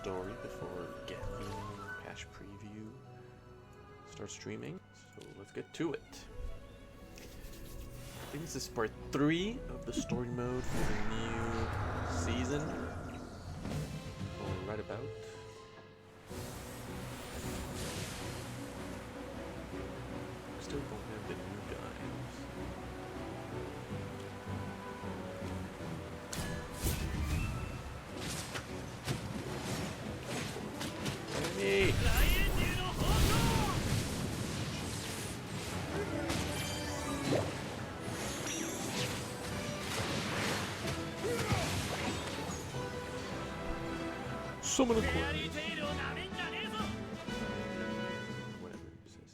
story before Gambino Cash Preview starts streaming. So let's get to it. I think this is part 3 of the story mode for the new season. Or right about. Still don't have the new guys. Enemy! Summon a queen. Whatever it says.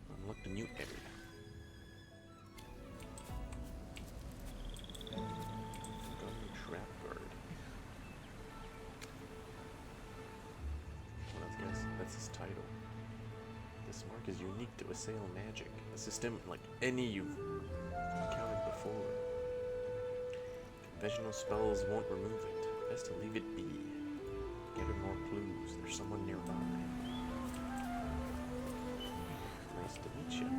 Unlock the new area. Forgotten trap guard. Well, that's his title. This mark is unique to Assail Magic, a system like any you've encountered before. Conventional spells won't remove it. Best to leave it be. Gather more clues. There's someone nearby. Nice to meet you.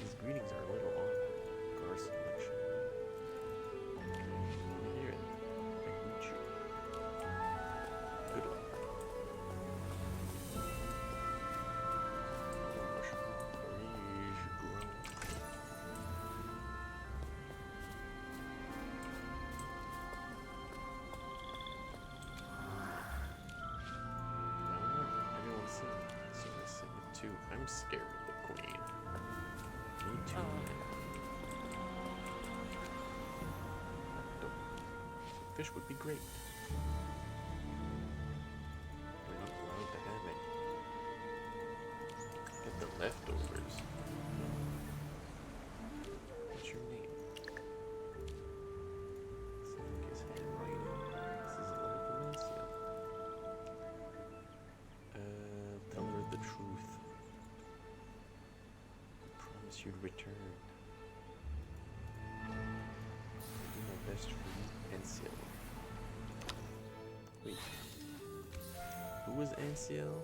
His greetings are a little odd. Car selection. You hear it. I greet you. Good luck. I'm scared of the queen. Me too. Fish would be great. We're not allowed to have it. Get the leftovers. What's your name? His handwriting. This is a letter from Ancia. Tell her the truth. You'd return. I'll do my best for you, Anciel. Wait. Who was Anciel?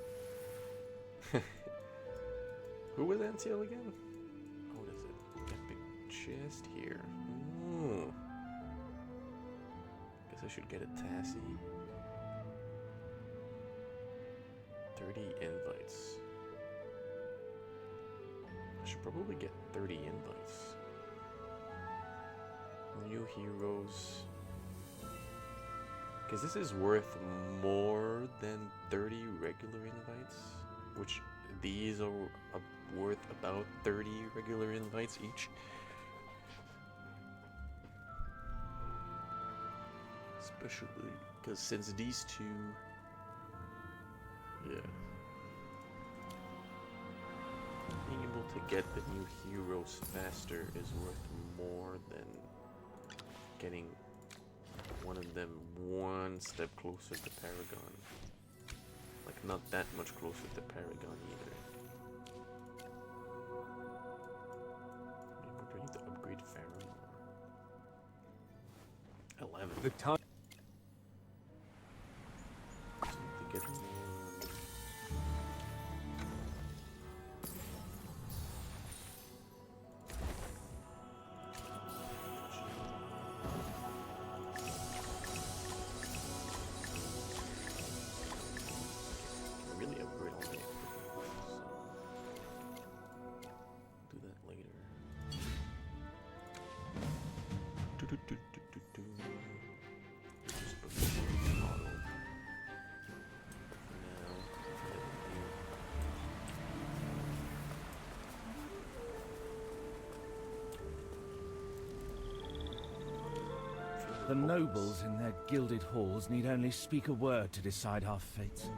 Who was Anciel again? Oh, what is it? That big chest here. Ooh. Guess I should get a Tassie. 30 invites. I should probably get 30 invites. New heroes. Because this is worth more than 30 regular invites. Which these are worth about 30 regular invites each. Especially because since these two... Yeah. Being able to get the new heroes faster is worth more than getting one of them one step closer to Paragon. Like, not that much closer to Paragon either. Maybe we're ready to upgrade Pharaoh more. 11. The time. To get more. The nobles in their gilded halls need only speak a word to decide our fates.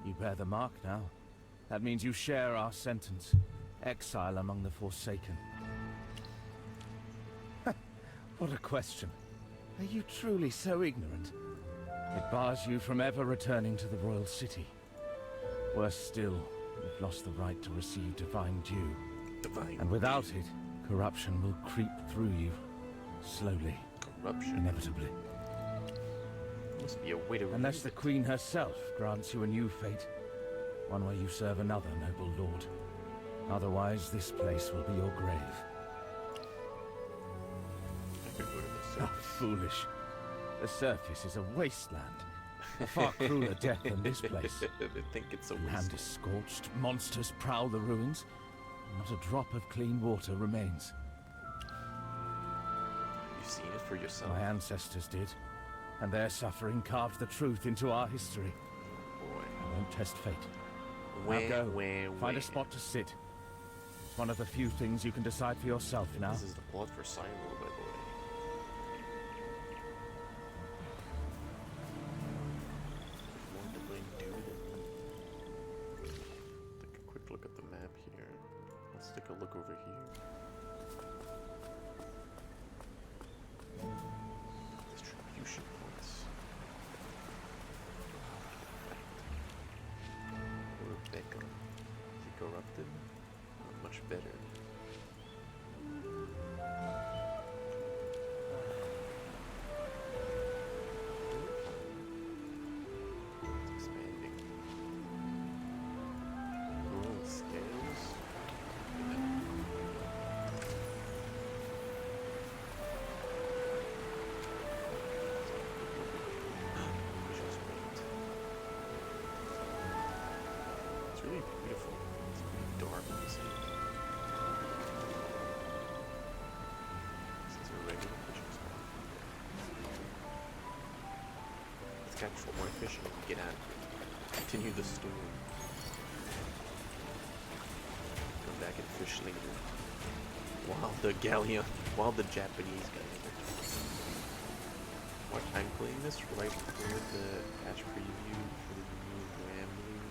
You bear the mark now. That means you share our sentence. Exile among the Forsaken. What a question. Are you truly so ignorant? It bars you from ever returning to the royal city. Worse still, you've lost the right to receive divine due. And without it, corruption will creep through you. Slowly, Corruption. inevitably. Must be a way to Unless the remove it. Queen herself grants you a new fate. One where you serve another noble lord. Otherwise, this place will be your grave. I could go to the Oh, surface. foolish. The surface is a wasteland. A far crueler death than this place. They think it's a The land waste. is scorched, monsters prowl the ruins. Not a drop of clean water remains. You've seen it for yourself. My ancestors did, and their suffering carved the truth into our history. Boy. I won't test fate. Where, Now go. where, Find where? a spot to sit. It's one of the few things you can decide for yourself now. This is the plot for Silo, by the way. More to blame, dude. Take a quick look at the map here. Let's take a look over here. Distribution points. Rebecca. Is he corrupted? Not much better. It's expanding. Growing scales. Just wait. It's really beautiful. It's pretty dark in the city. This is a regular fishing spot. Let's catch some more fish and get out of here. Continue the story. Come back and fish later. While the Japanese guys. What, I'm playing this right before the patch preview for the new Gramblue.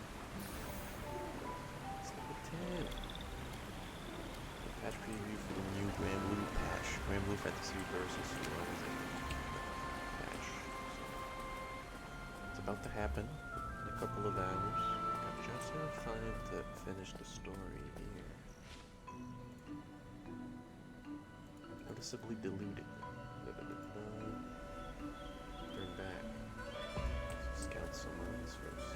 It's level 10. The patch preview for the new Gramblue patch. Gramblue Fantasy versus patch. It's about to happen in a couple of hours. Got just enough time to finish the story here. Noticeably diluted. Turn back. Scout somewhere else first.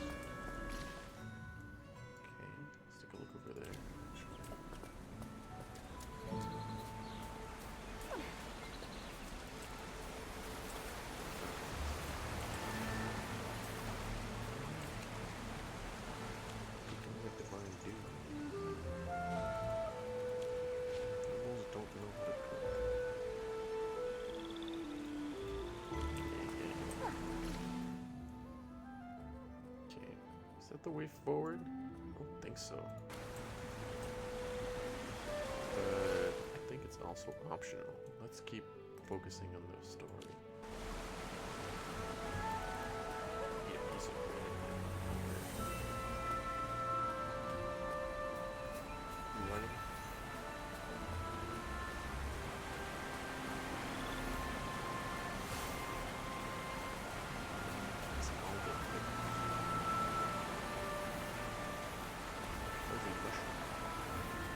Okay, let's take a look over there. What divine do? Animals don't know how to cook. Okay, is that the way forward? I don't think so. But I think it's also optional. Let's keep focusing on the story. Eat a piece of bread. You running? It's all good. Fuzzy mushroom.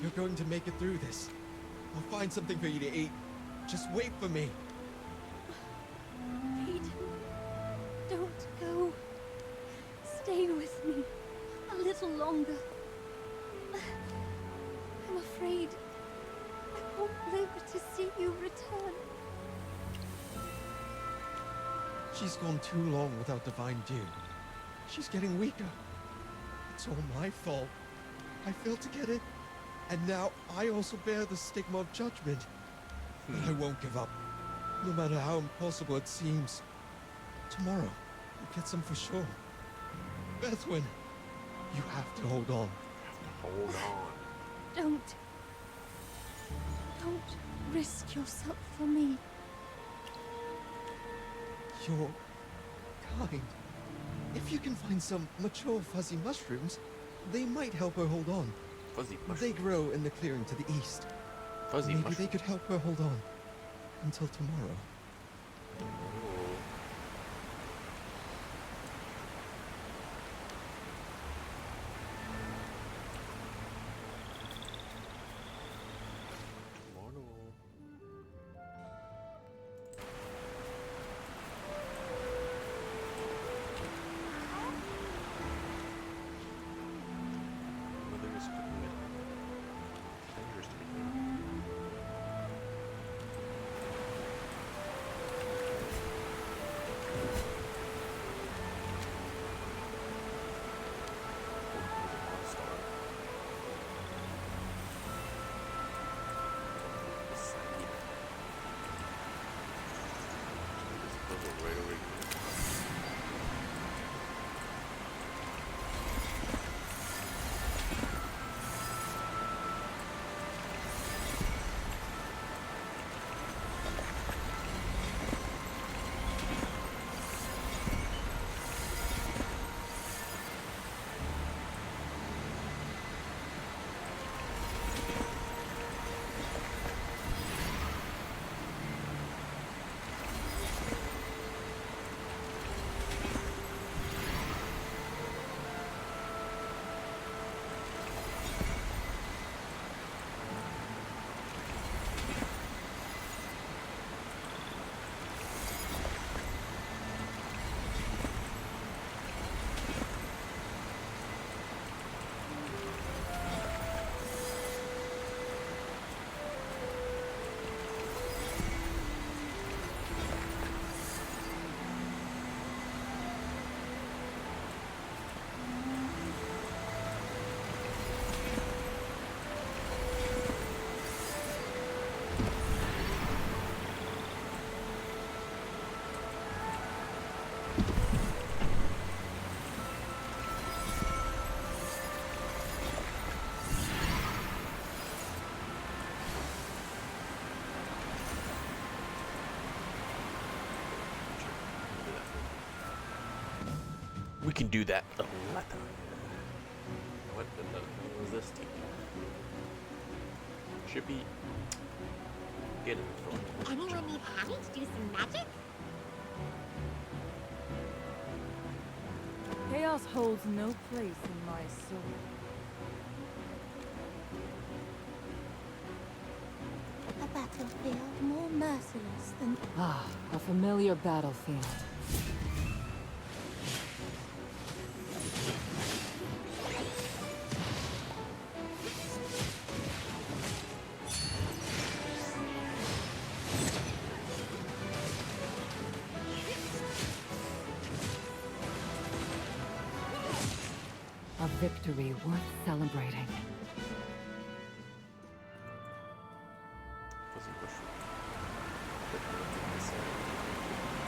You're going to make it through this. I'll find something for you to eat. Just wait for me. Wait. Don't go. Stay with me. A little longer. I'm afraid I won't live to see you return. She's gone too long without divine dew. She's getting weaker. It's all my fault. I failed to get it, and now I also bear the stigma of judgment. But I won't give up, no matter how impossible it seems. Tomorrow, we'll get some for sure. Bethwyn, you have to hold on. Hold on. Don't risk yourself for me. You're kind. If you can find some mature fuzzy mushrooms, they might help her hold on. Fuzzy They mushroom. grow in the clearing to the east. Fuzzy Maybe mushroom. they could help her hold on until tomorrow. Oh. Tomorrow. Mother is cooking it. Dangerous to be doing. We can do that a lot. What the hell was this team? Chippy, get in the front. Anyone need Hattie to do some magic? Chaos holds no place in my soul. A battlefield more merciless than... Ah, a familiar battlefield. A victory worth celebrating. Fuzzy mushroom. But I don't think this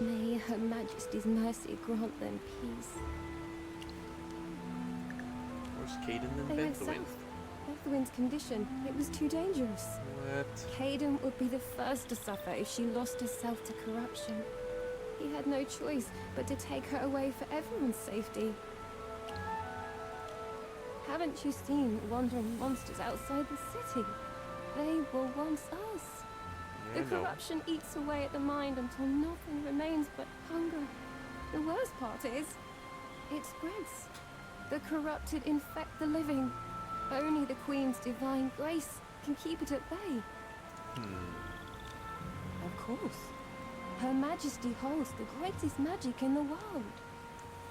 May Her Majesty's mercy grant them peace. Where's Caden and They went Bethwyn? south. Bethwyn's condition, it was too dangerous. What? Caden would be the first to suffer if she lost herself to corruption. He had no choice but to take her away for everyone's safety. Haven't you seen wandering monsters outside the city? They were once us. Yeah, The corruption eats away at the mind until nothing remains but hunger, The worst part is, it spreads. The corrupted infect the living. Only the Queen's divine grace can keep it at bay. Of course. Her Majesty holds the greatest magic in the world.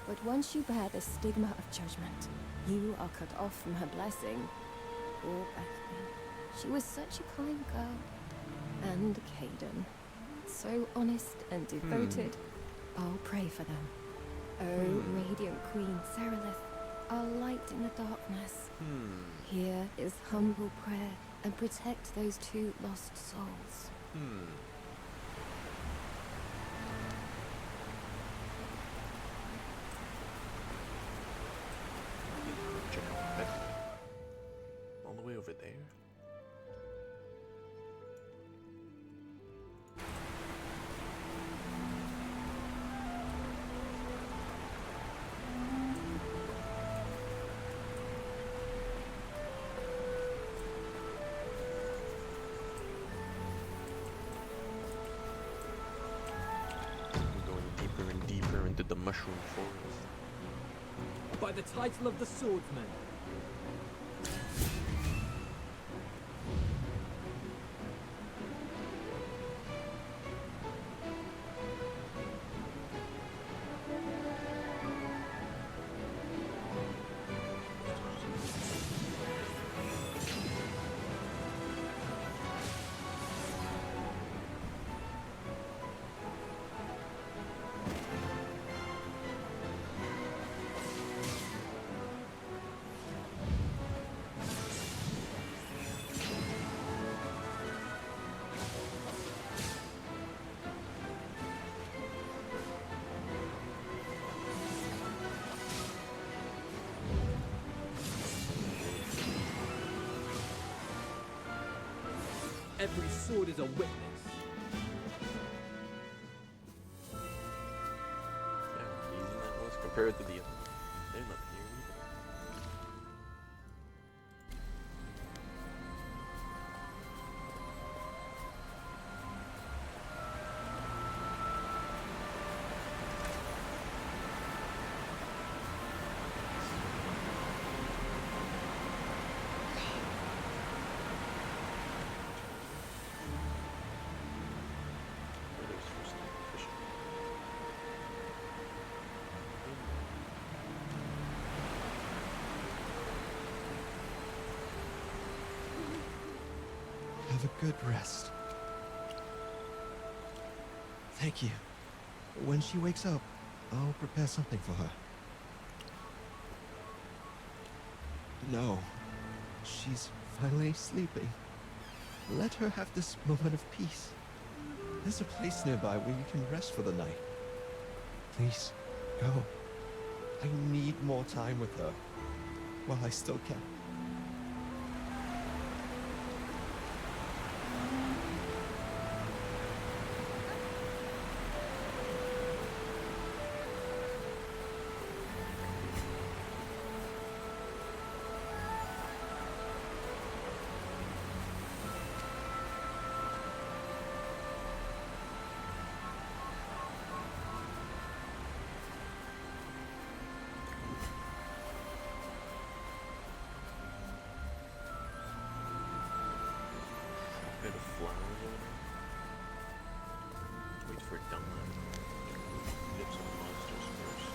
But once you bear the stigma of judgment, you are cut off from her blessing. Poor Bethany. She was such a kind girl. And Caden. So honest and devoted. I'll pray for them. Oh, radiant Queen Serelith, our light in the darkness. Here is humble prayer and protect those two lost souls. Check out Bethany. All the way over there. We're going deeper and deeper into the mushroom forest. By the title of the swordsman. Every sword is a witness. Yeah, easy that was compared to the other one. They're not here either. Brothers first night fishing. Have a good rest. Thank you. When she wakes up, I'll prepare something for her. No, she's finally sleeping. Let her have this moment of peace. There's a place nearby where you can rest for the night. Please, go. I need more time with her while I still can. Bit of flowers over there. Wait for dawn. Get some monsters first.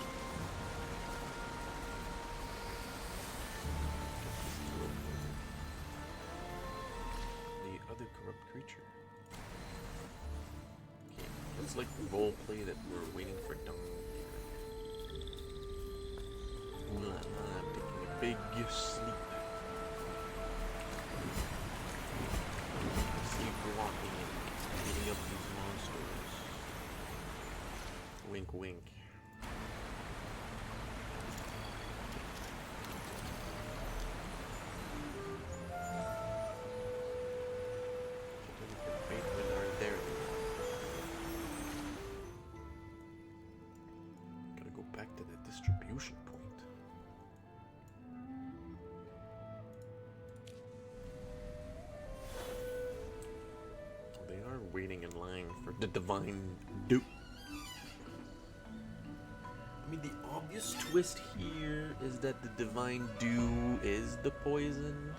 The other corrupt creature. Okay, looks like roleplay that we're waiting for dawn here. Ooh la la, I'm taking a big sleep. Sleep walking and beating up these monsters. Wink wink. Batemen aren't there anymore. Gotta go back to the distribution point. They are waiting in line for the divine dupe. mean, the obvious twist here is that the divine dew is the poison.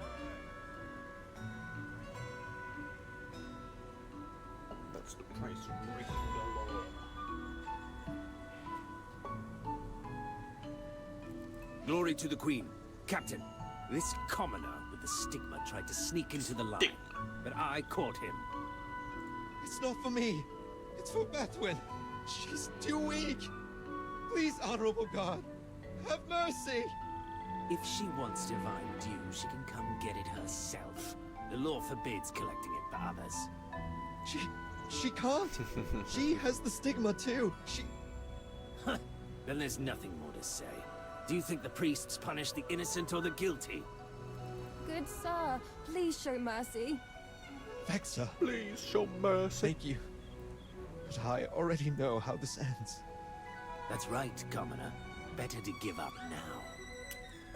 That's the price of breaking the law. Glory to the Queen. Captain, this commoner with the stigma tried to sneak into the line, but I caught him. It's not for me. It's for Bethwyn. She's too weak. Please, Honorable God, have mercy. If she wants divine dew, she can come get it herself. The law forbids collecting it for others. She can't. She has the stigma too. Then there's nothing more to say. Do you think the priests punish the innocent or the guilty? Good sir, please show mercy. Vexa, Please show mercy. thank you. But I already know how this ends. That's right, commoner. Better to give up now.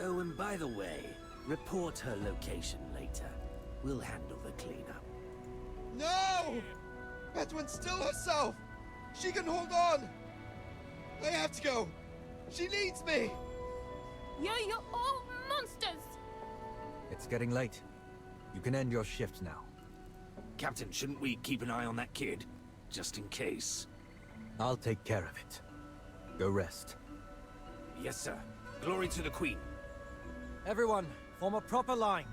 Oh, and by the way, report her location later. We'll handle the cleanup. No! Bethwyn's still herself. She can hold on. I have to go. She needs me. You're all monsters! It's getting late. You can end your shift now. Captain, shouldn't we keep an eye on that kid? Just in case. I'll take care of it. Go rest. Yes, sir. Glory to the Queen. Everyone, form a proper line.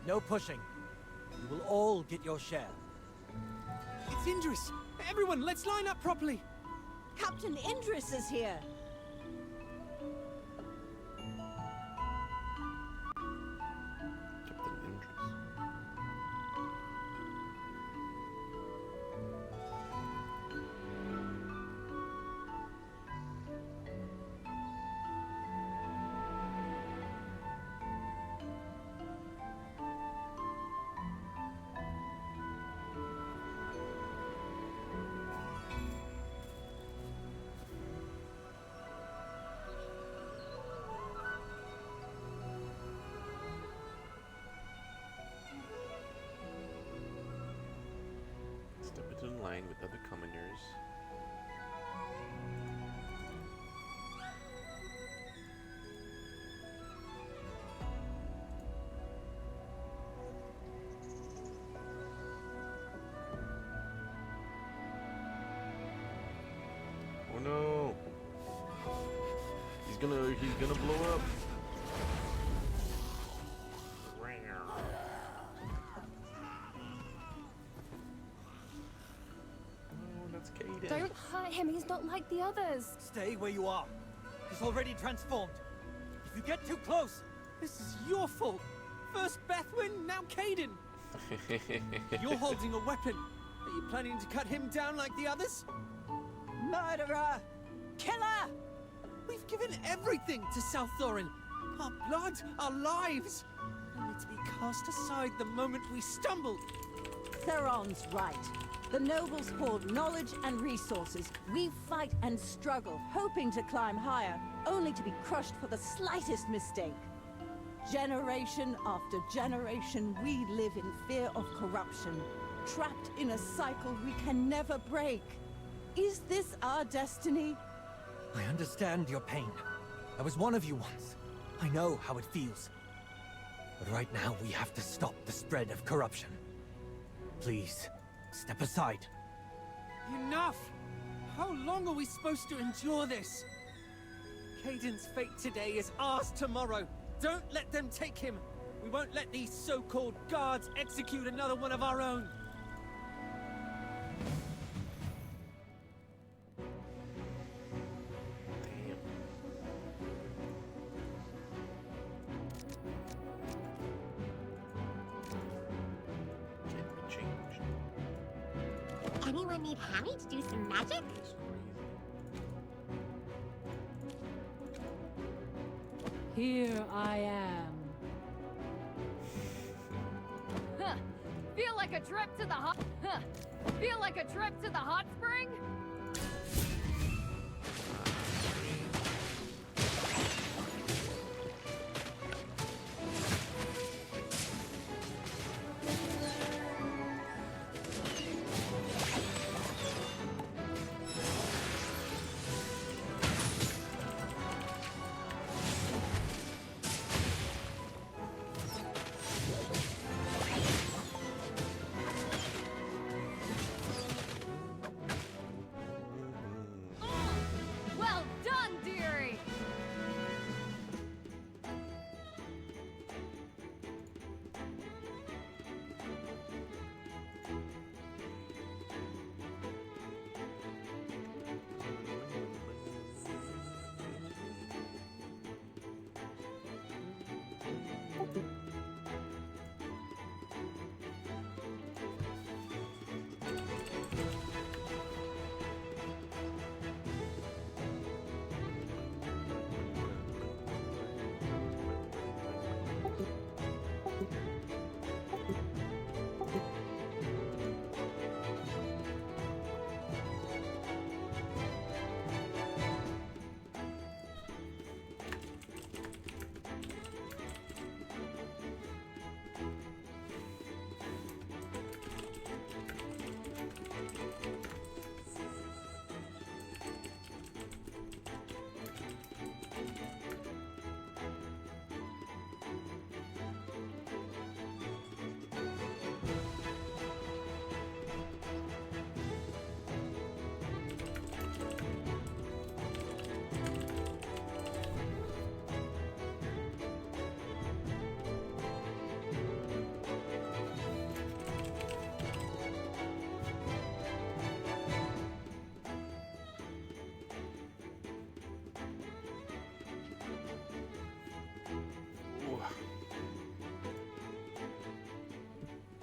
No pushing. You will all get your share. It's Indris. Everyone, let's line up properly. Captain Indris is here. Captain Indris. Step into the line with other commoners. Oh no! He's gonna blow up. Oh, that's Kaden. Don't hurt him, he's not like the others. Stay where you are. He's already transformed. If you get too close, This is your fault. First Bethwyn, now Caden. You're holding a weapon. Are you planning to cut him down like the others? Murderer! Killer! We've given everything to South Thorin. Our blood, our lives. Only to be cast aside the moment we stumble. Theron's right. The nobles hoard knowledge and resources. We fight and struggle, hoping to climb higher, only to be crushed for the slightest mistake. Generation after generation, we live in fear of corruption, trapped in a cycle we can never break. Is this our destiny? I understand your pain. I was one of you once. I know how it feels. But right now, we have to stop the spread of corruption. Please, step aside. Enough! How long are we supposed to endure this? Caden's fate today is ours tomorrow. Don't let them take him. We won't let these so-called guards execute another one of our own. Damn. Can't be changed. Anyone need Hammy to do some magic? It's crazy. Here I am. Huh. Feel like a trip to the hot. Huh. Feel like a trip to the hot spring?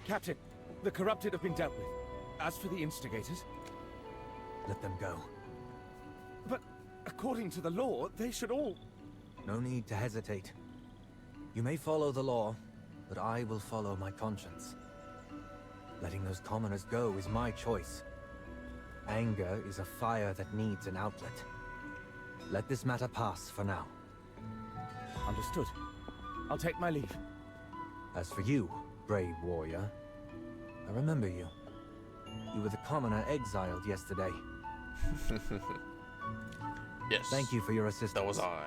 Captain, the corrupted have been dealt with. As for the instigators... Let them go. But according to the law, they should all... No need to hesitate. You may follow the law, but I will follow my conscience. Letting those commoners go is my choice. Anger is a fire that needs an outlet. Let this matter pass for now. Understood. I'll take my leave. As for you, brave warrior, I remember you. You were the commoner exiled yesterday. Yes. Thank you for your assistance. That was I.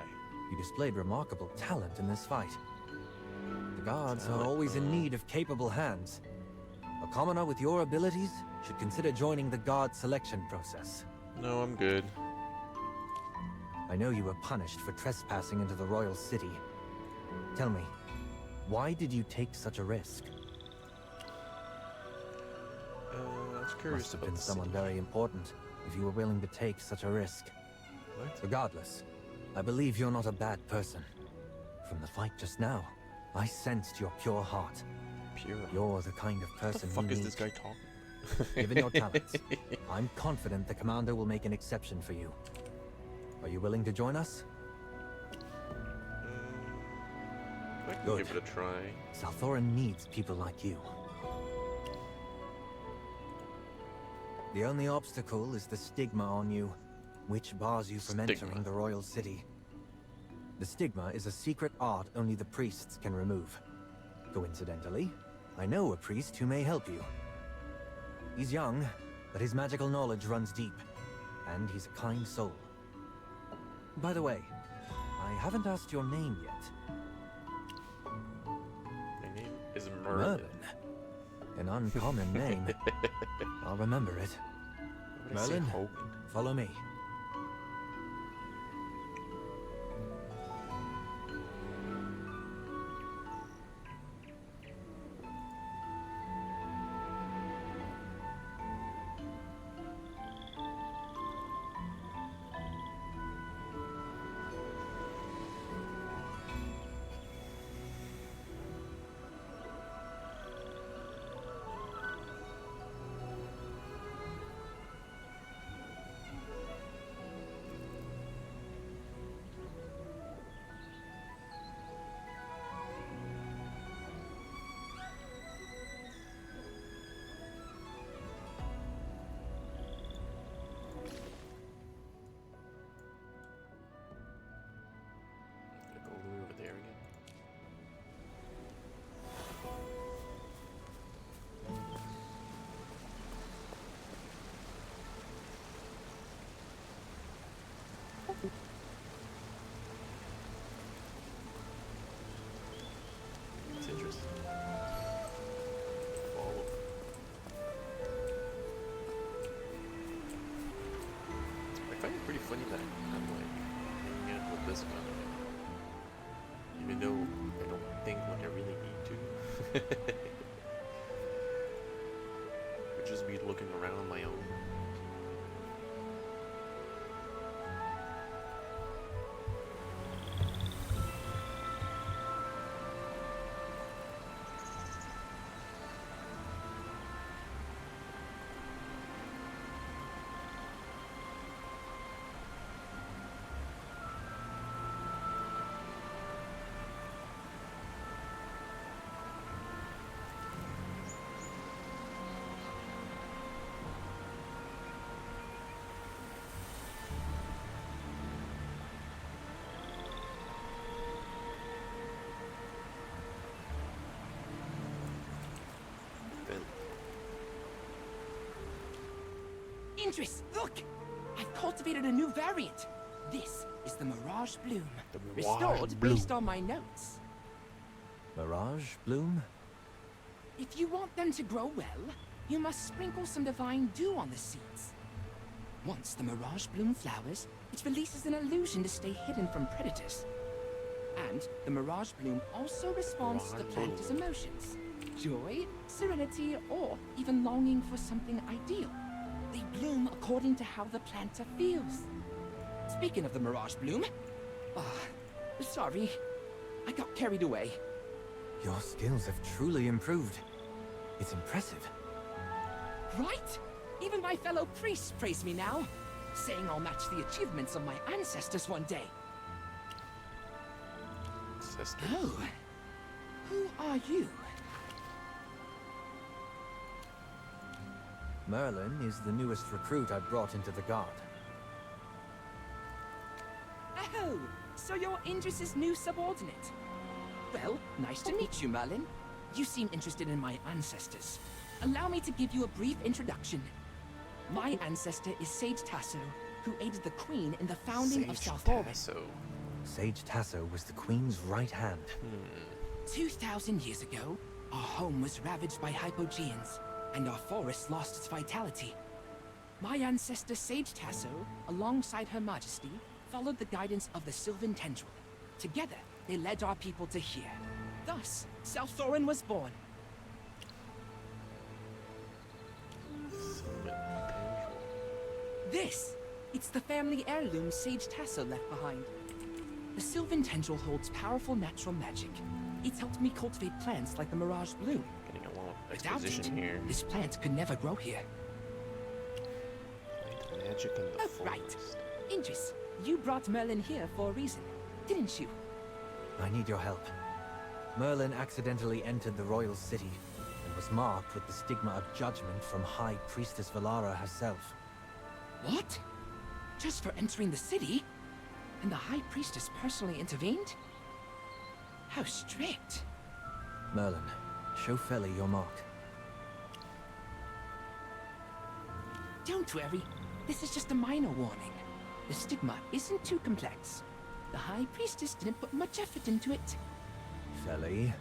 You displayed remarkable talent in this fight. The guards are always in need of capable hands. A commoner with your abilities should consider joining the guard selection process. No, I'm good. I know you were punished for trespassing into the royal city. Tell me, why did you take such a risk? I was curious Must have about been the someone city. very important if you were willing to take such a risk. What? Regardless, I believe you're not a bad person. From the fight just now, I sensed your pure heart. Pure. You're the kind of What person the fuck we is need. this guy talking? Given your talents, I'm confident the commander will make an exception for you. Are you willing to join us? I can Good. give it a try. Salthoran needs people like you. The only obstacle is the stigma on you, which bars you from Stigma. entering the royal city. The stigma is a secret art only the priests can remove. Coincidentally, I know a priest who may help you. He's young, but his magical knowledge runs deep, and he's a kind soul. By the way, I haven't asked your name yet. My name is Merlin. An uncommon name. I'll remember it. Why would I say Merlin, Hogan? follow me. Go all the way over there again. It's interesting. Follow. I find it pretty funny that I'm like hanging out with this guy, even though I don't think like I really need to. Would just be looking around on my own. Then Idris, look! I've cultivated a new variant. This is the Mirage Bloom. the Restored Bloom. based on my notes. Mirage Bloom? If you want them to grow well, you must sprinkle some divine dew on the seeds. Once the Mirage Bloom flowers, it releases an illusion to stay hidden from predators. And the Mirage Bloom also responds to the Mirage plant's Bloom. emotions. Joy, serenity, or even longing for something ideal. They bloom according to how the planter feels. Speaking of the Mirage Bloom... sorry. I got carried away. Your skills have truly improved. It's impressive. Right? Even my fellow priests praise me now, saying I'll match the achievements of my ancestors one day. Ancestors. Oh. Who are you? Merlin is the newest recruit I brought into the Guard. Oh, so you're Indris's new subordinate. Well, nice to meet you, Merlin. You seem interested in my ancestors. Allow me to give you a brief introduction. My ancestor is Sage Tasso, who aided the Queen in the founding of South Orin. Sage Tasso was the Queen's right hand. 2,000 years ago, our home was ravaged by hypogeans, and our forest lost its vitality. My ancestor Sage Tasso, alongside Her Majesty, followed the guidance of the Sylvan Tendril. Together, they led our people to here. Thus, South Orin was born. This! It's the family heirloom Sage Tasso left behind. The Sylvan Tendril holds powerful natural magic. It's helped me cultivate plants like the Mirage Bloom. Getting a lot of Without exposition it, here. this plant could never grow here. Find magic in the Oh, right. forest. Indris, you brought Merlin here for a reason, didn't you? I need your help. Merlin accidentally entered the royal city and was marked with the stigma of judgment from High Priestess Valara herself. What? Just for entering the city? And the High Priestess personally intervened? How strict. Merlin, show Feli your mark. Don't worry. This is just a minor warning. The stigma isn't too complex. The High Priestess didn't put much effort into it. Feli?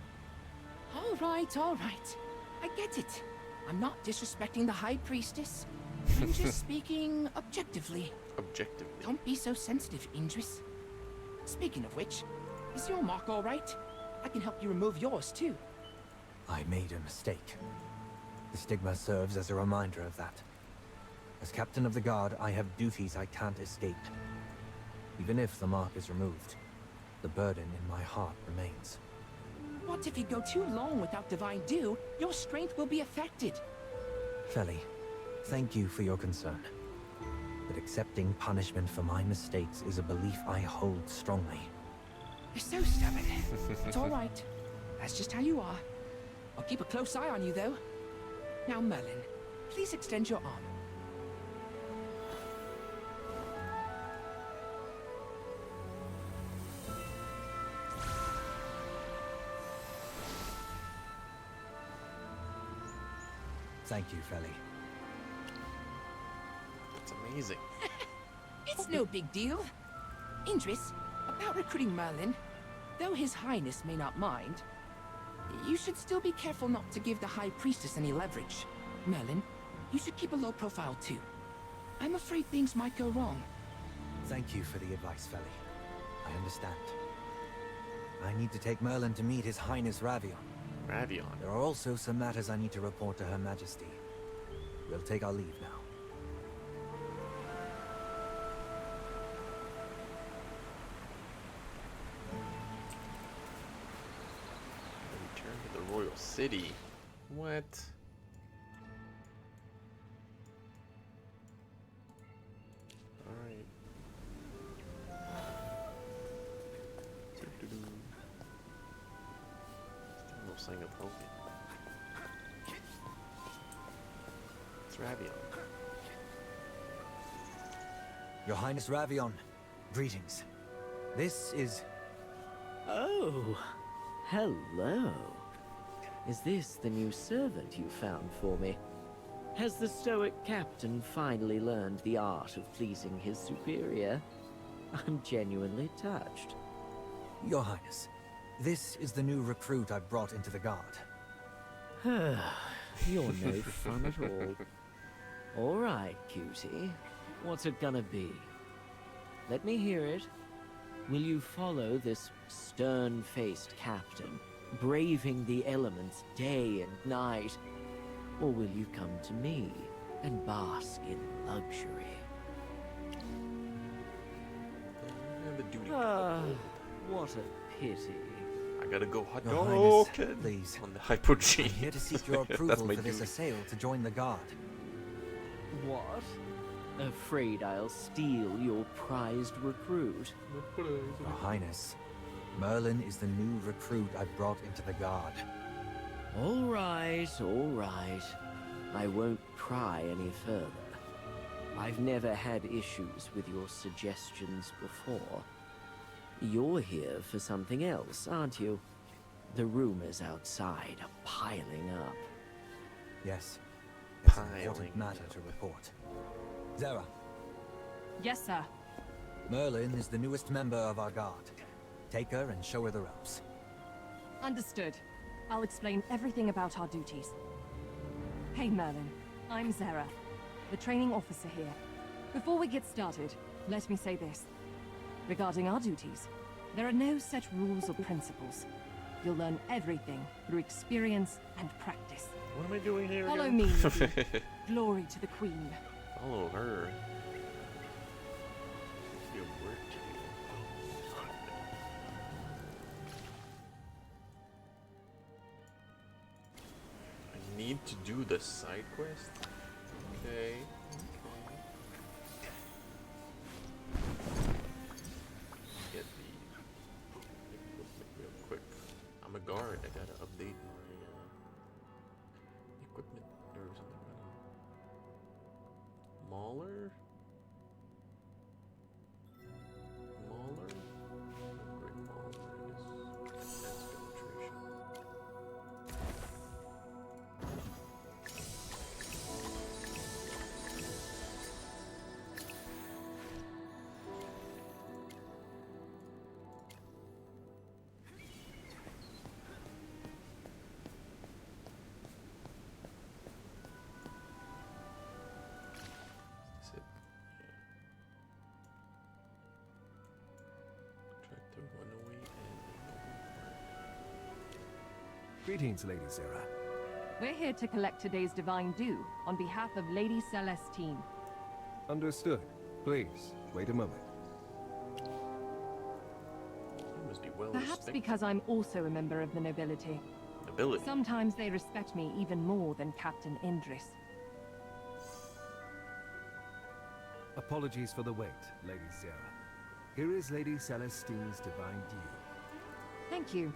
All right, all right. I get it. I'm not disrespecting the High Priestess. I'm just speaking objectively. Objectively. Don't be so sensitive, Indris. Speaking of which, is your mark all right? I can help you remove yours, too. I made a mistake. The stigma serves as a reminder of that. As captain of the guard, I have duties I can't escape. Even if the mark is removed, the burden in my heart remains. What if you go too long without divine dew? Your strength will be affected. Feli, thank you for your concern. But accepting punishment for my mistakes is a belief I hold strongly. You're so stubborn. It's all right. That's just how you are. I'll keep a close eye on you, though. Now, Merlin, please extend your arm. Thank you, Feli. That's amazing. It's no big deal. Indris, about recruiting Merlin, though His Highness may not mind, you should still be careful not to give the High Priestess any leverage. Merlin, you should keep a low profile too. I'm afraid things might go wrong. Thank you for the advice, Feli. I understand. I need to take Merlin to meet His Highness Ravion. Ravion. There are also some matters I need to report to Her Majesty. We'll take our leave now. Return to the royal city. What? Alright. No sign of Hogan. It's Ravion. Your Highness Ravion, greetings. This is... Oh, hello. Is this the new servant you found for me? Has the stoic captain finally learned the art of pleasing his superior? I'm genuinely touched. Your Highness, this is the new recruit I brought into the guard. You're no fun at all. All right, cutie. What's it gonna be? Let me hear it. Will you follow this stern-faced captain, braving the elements day and night? Or will you come to me and bask in luxury? The duty. Ah, what a pity. I gotta go hot Your Highness, dog please. on the hypogene. I'm here to seek your That's approval my for this duty. assail to join the Guard. What? Afraid I'll steal your prized recruit? Your Highness, Merlin is the new recruit I brought into the Guard. All right, all right. I won't pry any further. I've never had issues with your suggestions before. You're here for something else, aren't you? The rumors outside are piling up. Yes. It's an Piling important matter to report. Zara, Yes, sir. Merlin is the newest member of our Guard. Take her and show her the ropes. Understood. I'll explain everything about our duties. Hey, Merlin. I'm Zara, the training officer here. Before we get started, let me say this. Regarding our duties, there are no set rules or principles. You'll learn everything through experience and practice. What am I doing here? Follow again? me, Nikki. Glory to the Queen. Follow her. You have work to do. I need to do the side quest. Okay. Get the equipment real quick. I'm a guard. I gotta update my equipment or something. Mauler? Mauler? Great Mauler, I guess. Advanced penetration. Is it? Yeah. Try to run away and Greetings, Lady Zara. We're here to collect today's divine due on behalf of Lady Celestine. Understood. Please, wait a moment. You must be well Perhaps respected. because I'm also a member of the nobility. Ability. Sometimes they respect me even more than Captain Indris. Apologies for the wait, Lady Zara. Here is Lady Celestine's divine due. Thank you.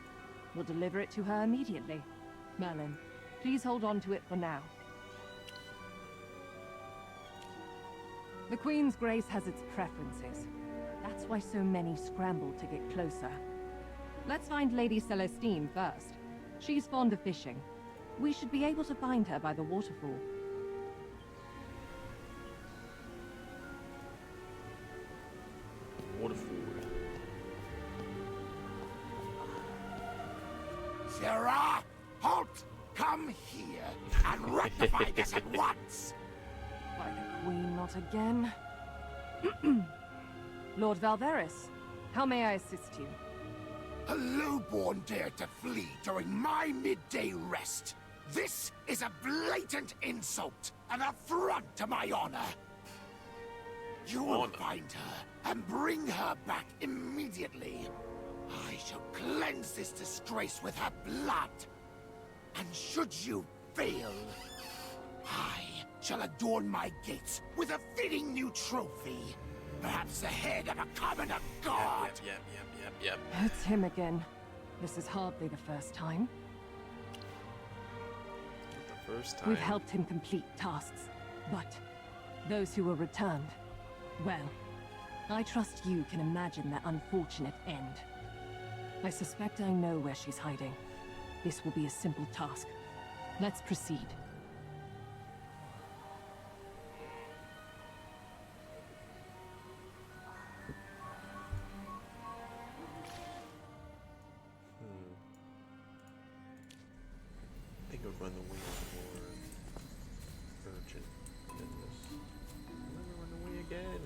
We'll deliver it to her immediately. Merlin, please hold on to it for now. The Queen's Grace has its preferences. That's why so many scramble to get closer. Let's find Lady Celestine first. She's fond of fishing. We should be able to find her by the waterfall. Waterfall. Sarah! Halt! Come here and rectify this at once! By the Queen, not again. Lord Valveris, how may I assist you? A lowborn dared to flee during my midday rest. This is a blatant insult, an affront to my honor. You will find her and bring her back immediately. I shall cleanse this disgrace with her blood. And should you fail, I shall adorn my gates with a fitting new trophy. Perhaps the head of a commoner god. Yep. It's him again. This is hardly the first time. The first time. We've helped him complete tasks, but those who were returned, well, I trust you can imagine their unfortunate end. I suspect I know where she's hiding. This will be a simple task. Let's proceed. I think I'll run away more urgent than this. I'm gonna run away again.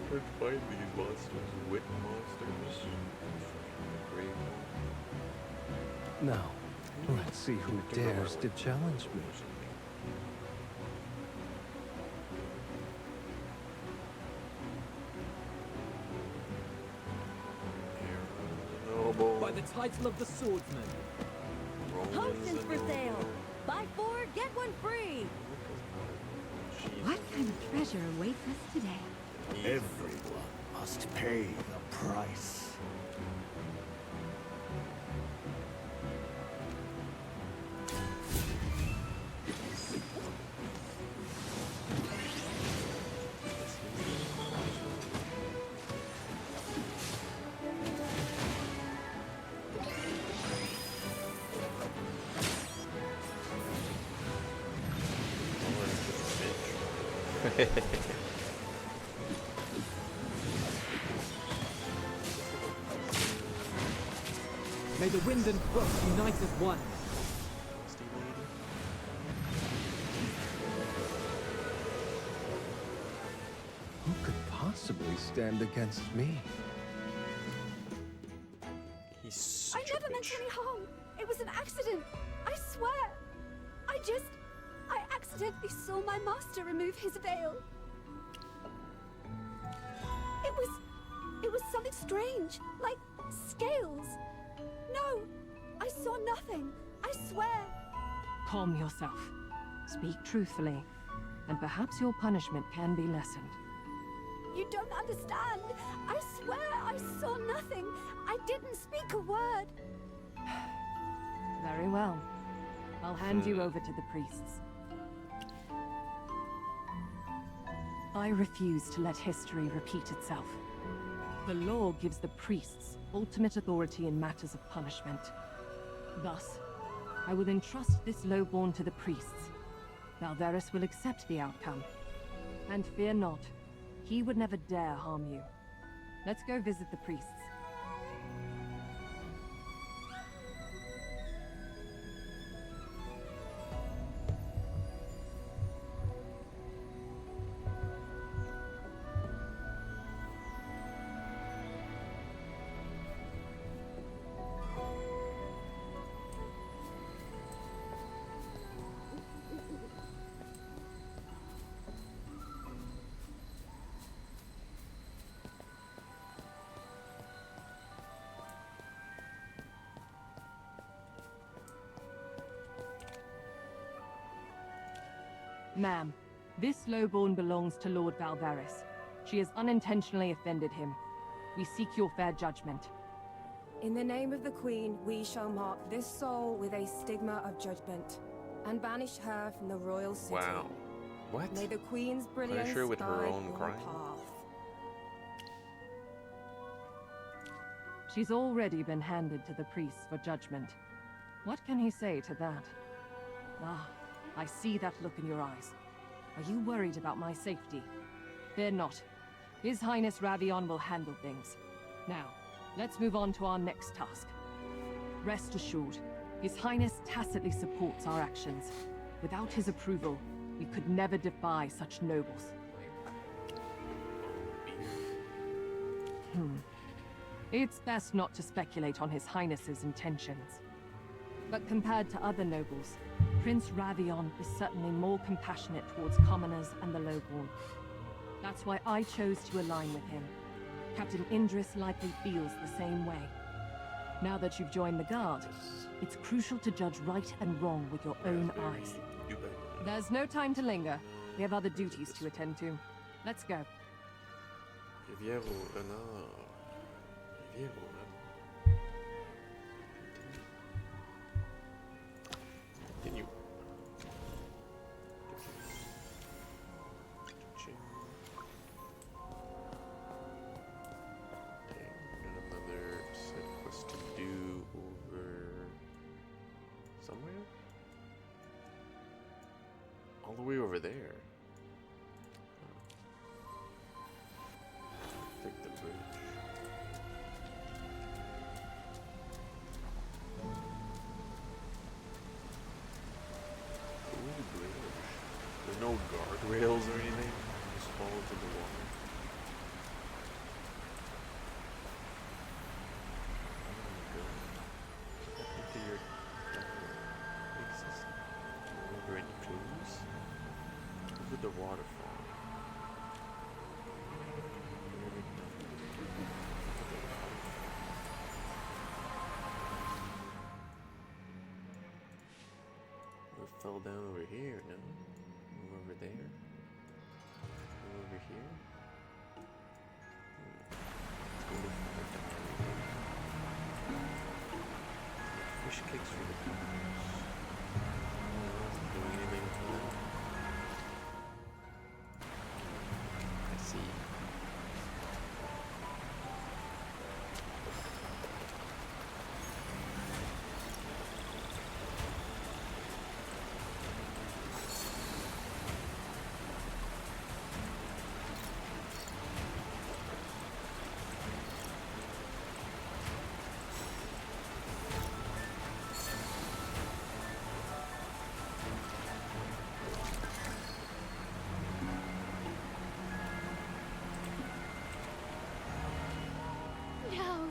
Can't find these monsters, wit monsters. Great. Now, let's see who dares to challenge me. the title of the swordsman. Potions for sale! Buy 4, get 1 free! What kind of treasure awaits us today? Everyone must pay the price. May the wind and brook unite as one. Who could possibly stand against me? He's I never meant any harm. It was an accident. I swear. I accidentally saw my master remove his veil. It was something strange, like scales. No, I saw nothing. I swear. Calm yourself. Speak truthfully, and perhaps your punishment can be lessened. You don't understand. I swear I saw nothing. I didn't speak a word. Very well. I'll hand you over to the priests. I refuse to let history repeat itself. The law gives the priests ultimate authority in matters of punishment. Thus, I will entrust this lowborn to the priests. Valveris will accept the outcome. And fear not, he would never dare harm you. Let's go visit the priests. Ma'am, this lowborn belongs to Lord Valveris. She has unintentionally offended him. We seek your fair judgment. In the name of the Queen, we shall mark this soul with a stigma of judgment, and banish her from the royal city. Wow. What? May the Queen's brilliance Punish her with her guide own your crime? path. She's already been handed to the priests for judgment. What can he say to that? Ah, I see that look in your eyes. Are you worried about my safety? Fear not. His Highness Ravion will handle things. Now, let's move on to our next task. Rest assured, His Highness tacitly supports our actions. Without his approval, we could never defy such nobles. It's best not to speculate on His Highness's intentions. But compared to other nobles, Prince Ravion is certainly more compassionate towards commoners and the lowborn. That's why I chose to align with him. Captain Indris likely feels the same way. Now that you've joined the Guard, it's crucial to judge right and wrong with your own eyes. There's no time to linger. We have other duties to attend to. Let's go. Continue. Another side quest to do over somewhere? All the way over there. Take the bridge. There's no guardrails or anything. Just fall into the water. Into your places. Remember any clues? Look at the waterfall. down over here, no? Move over there. Move over here. Let's go look for the diary. Fish cakes for the commoners. Doesn't do anything for them. I see.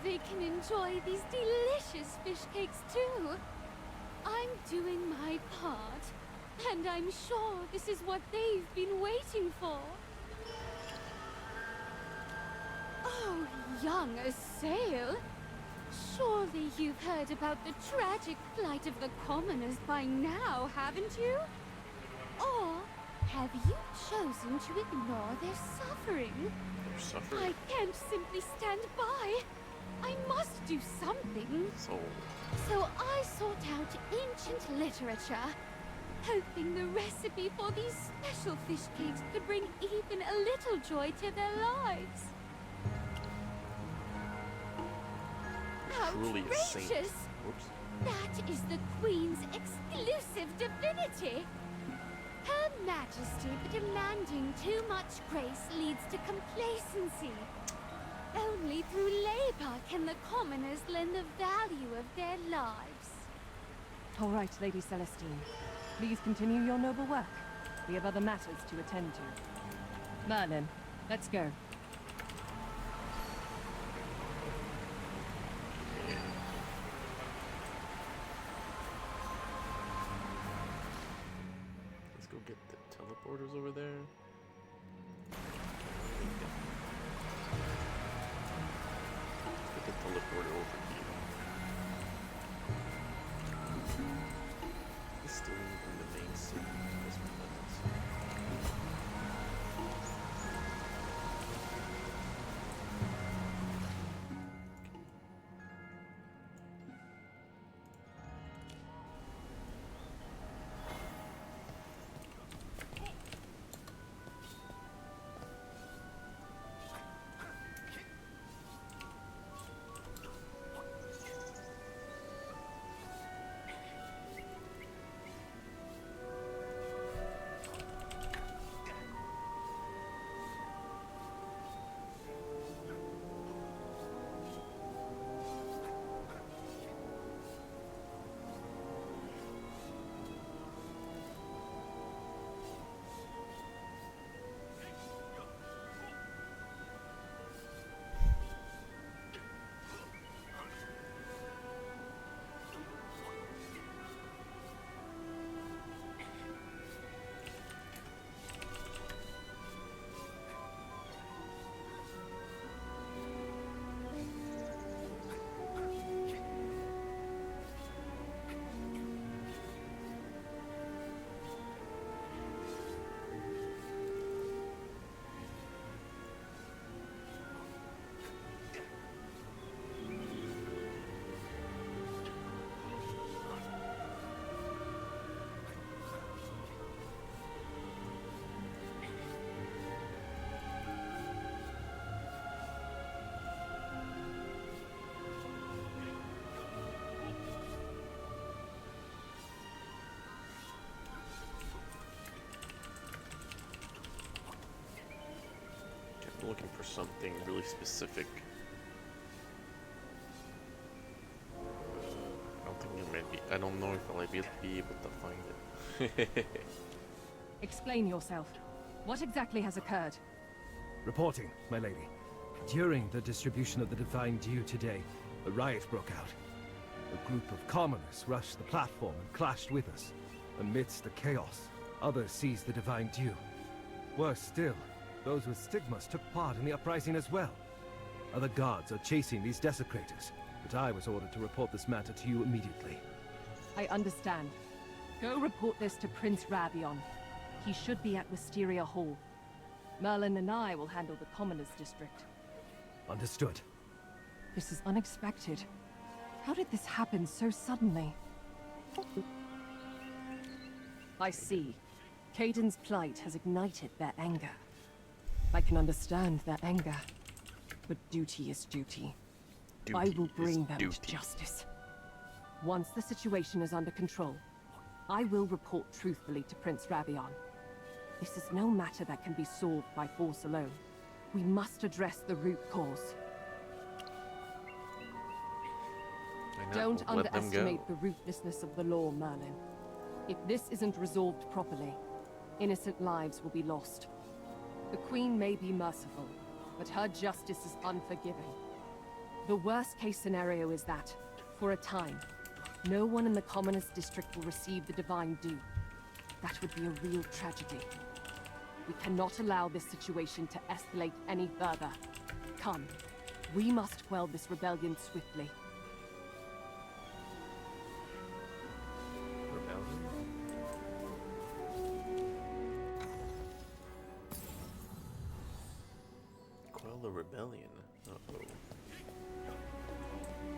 They can enjoy these delicious fish cakes too. I'm doing my part, and I'm sure this is what they've been waiting for. Oh, young Assail, surely you've heard about the tragic plight of the commoners by now, haven't you? Or have you chosen to ignore their suffering? They're suffering? I can't simply stand by. I must do something. So I sought out ancient literature, hoping the recipe for these special fish cakes could bring even a little joy to their lives. Truly a saint. Outrageous! Whoops. That is the Queen's exclusive divinity. Her Majesty demanding too much grace leads to complacency. Only through labor can the commoners learn the value of their lives. All right, Lady Celestine. Please continue your noble work. We have other matters to attend to. Merlin, let's go. Let's go get the teleporters over there. Let's get the teleporter over here. It's still in the main city. This one doesn't. I'm looking for something really specific. I don't think it might be. I don't know if I'll be able to find it. Explain yourself. What exactly has occurred? Reporting, my lady. During the distribution of the Divine Dew today, a riot broke out. A group of commoners rushed the platform and clashed with us. Amidst the chaos, others seized the Divine Dew. Worse still, those with stigmas took part in the uprising as well. Other guards are chasing these desecrators, but I was ordered to report this matter to you immediately. I understand. Go report this to Prince Ravion. He should be at Wisteria Hall. Merlin and I will handle the Commoners District. Understood. This is unexpected. How did this happen so suddenly? I see. Caden's plight has ignited their anger. I can understand their anger. But duty is duty. I will bring them to justice. Once the situation is under control, I will report truthfully to Prince Ravion. This is no matter that can be solved by force alone. We must address the root cause. Don't underestimate the ruthlessness of the law, Merlin. If this isn't resolved properly, innocent lives will be lost. The Queen may be merciful, but her justice is unforgiving. The worst-case scenario is that, for a time, no one in the Commoners District will receive the divine due. That would be a real tragedy. We cannot allow this situation to escalate any further. Come, we must quell this rebellion swiftly. Quell the rebellion. Uh-oh.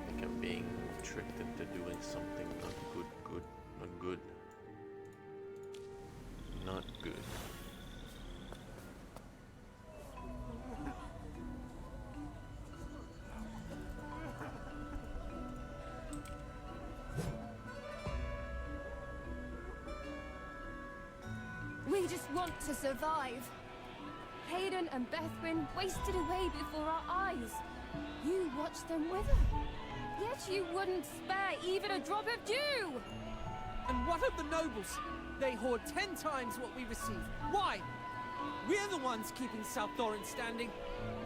I think I'm being tricked into doing something not good. Not good. We just want to survive. Caden and Bethwyn wasted away before our eyes. You watched them wither. Yet you wouldn't spare even a drop of dew! And what of the nobles? They hoard 10 times what we receive. Why? We're the ones keeping South Thorin standing.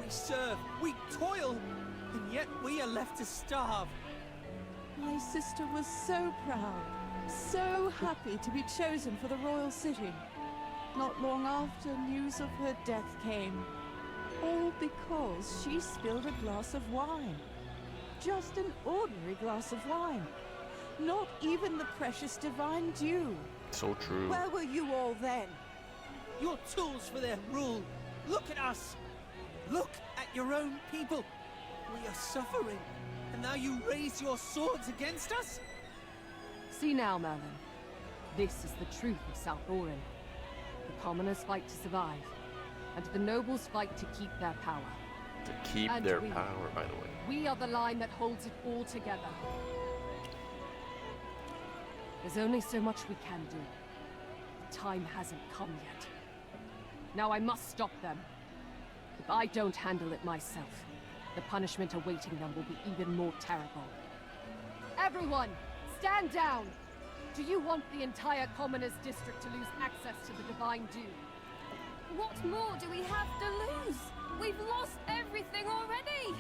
We serve, we toil, and yet we are left to starve. My sister was so proud, so happy to be chosen for the royal city. Not long after, news of her death came. All because she spilled a glass of wine. Just an ordinary glass of wine. Not even the precious divine dew. So true. Where were you all then? You're tools for their rule. Look at us. Look at your own people. We are suffering. And now you raise your swords against us? See now, Merlin. This is the truth of South Thorin. The commoners fight to survive, and the nobles fight to keep their power. To keep their power, by the way. We are the line that holds it all together. There's only so much we can do. The time hasn't come yet. Now I must stop them. If I don't handle it myself, the punishment awaiting them will be even more terrible. Everyone, stand down! Do you want the entire Commoners District to lose access to the Divine Dew? What more do we have to lose? We've lost everything already!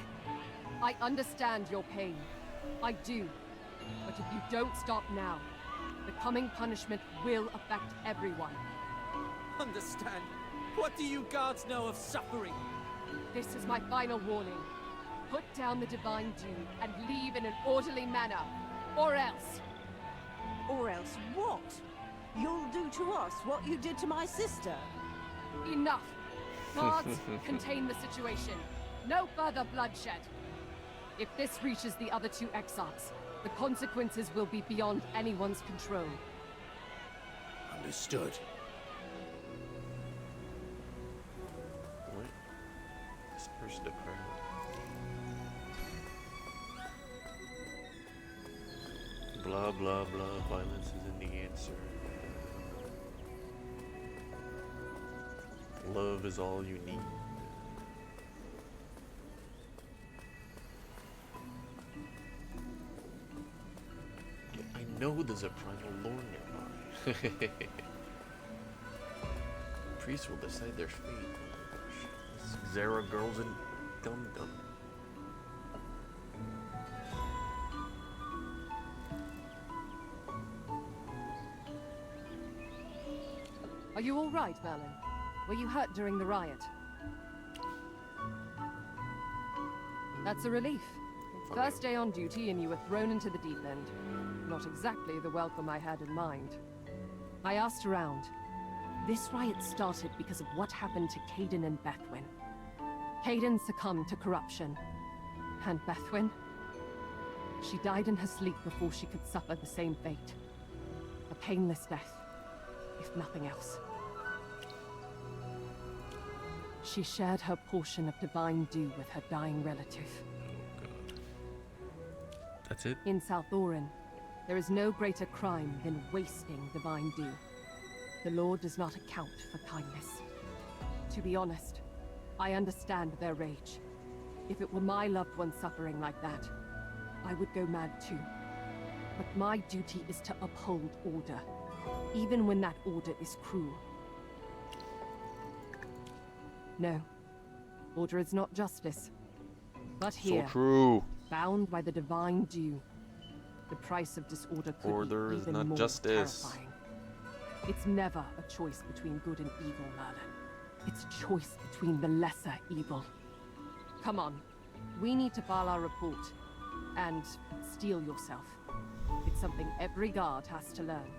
I understand your pain. I do. But if you don't stop now, the coming punishment will affect everyone. Understand? What do you guards know of suffering? This is my final warning. Put down the Divine Dew and leave in an orderly manner. Or else... Or else what? You'll do to us what you did to my sister. Enough! Guards, contain the situation. No further bloodshed. If this reaches the other two exiles, the consequences will be beyond anyone's control. Understood. What? Disperse the crowd. Blah blah blah, violence isn't the answer. Love is all you need. I know there's a primal lord nearby. Priests will decide their fate. This Zara girl's in dum-dum. Are you all right, Merlin? Were you hurt during the riot? That's a relief. First day on duty and you were thrown into the deep end. Not exactly the welcome I had in mind. I asked around. This riot started because of what happened to Caden and Bethwyn. Caden succumbed to corruption. And Bethwyn? She died in her sleep before she could suffer the same fate. A painless death, if nothing else. She shared her portion of divine dew with her dying relative. Oh god. That's it? In South Orin, there is no greater crime than wasting divine dew. The law does not account for kindness. To be honest, I understand their rage. If it were my loved one suffering like that, I would go mad too. But my duty is to uphold order, even when that order is cruel. No, order is not justice. But here, so true. bound by the divine dew, the price of disorder could Order be is even not more justice. terrifying. It's never a choice between good and evil, Merlin. It's a choice between the lesser evil. Come on, we need to file our report. And steel yourself. It's something every guard has to learn.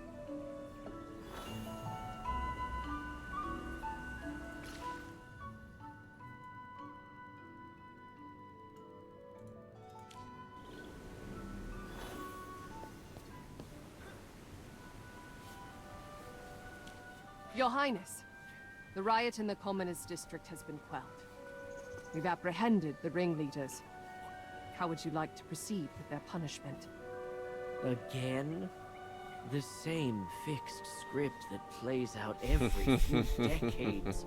Your Highness, the riot in the Commoners District has been quelled. We've apprehended the ringleaders. How would you like to proceed with their punishment? Again? The same fixed script that plays out every few decades.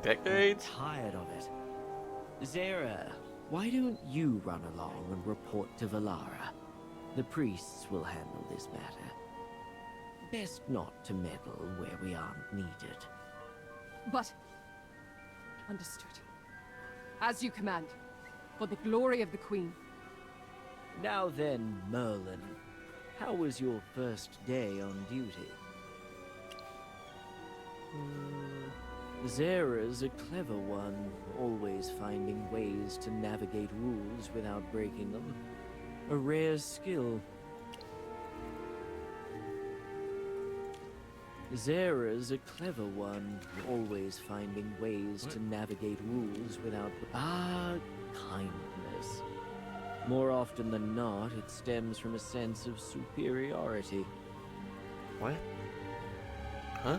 Decades? I'm tired of it. Zera, why don't you run along and report to Valara? The priests will handle this matter. Best not to meddle where we aren't needed. But... Understood. As you command. For the glory of the Queen. Now then, Merlin, how was your first day on duty? Zera's a clever one, always finding ways to navigate rules without breaking them. A rare skill. Zera's a clever one, always finding ways to navigate rules without... kindness. More often than not, it stems from a sense of superiority. What? Huh?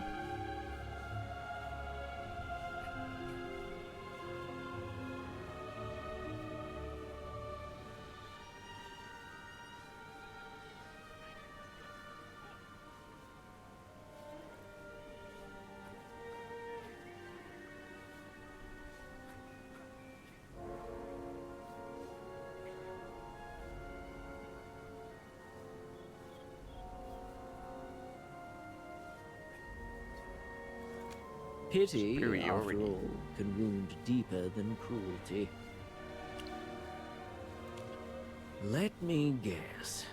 Pity, after Superiority. all, can wound deeper than cruelty. Let me guess.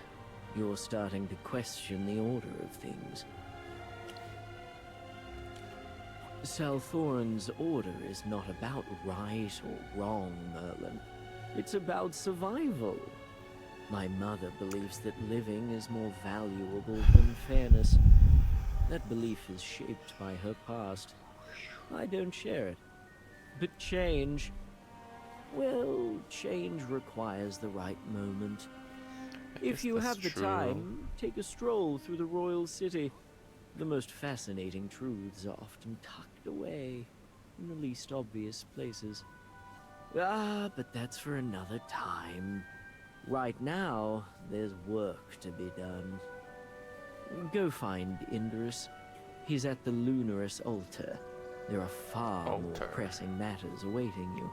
You're starting to question the order of things. Salthoran's order is not about right or wrong, Merlin. It's about survival. My mother believes that living is more valuable than fairness. That belief is shaped by her past. I don't share it. But change... well, change requires the right moment. If you have the time, take a stroll through the royal city. The most fascinating truths are often tucked away in the least obvious places. But that's for another time. Right now, there's work to be done. Go find Indris. He's at the Lunaris altar. There are far more pressing matters awaiting you.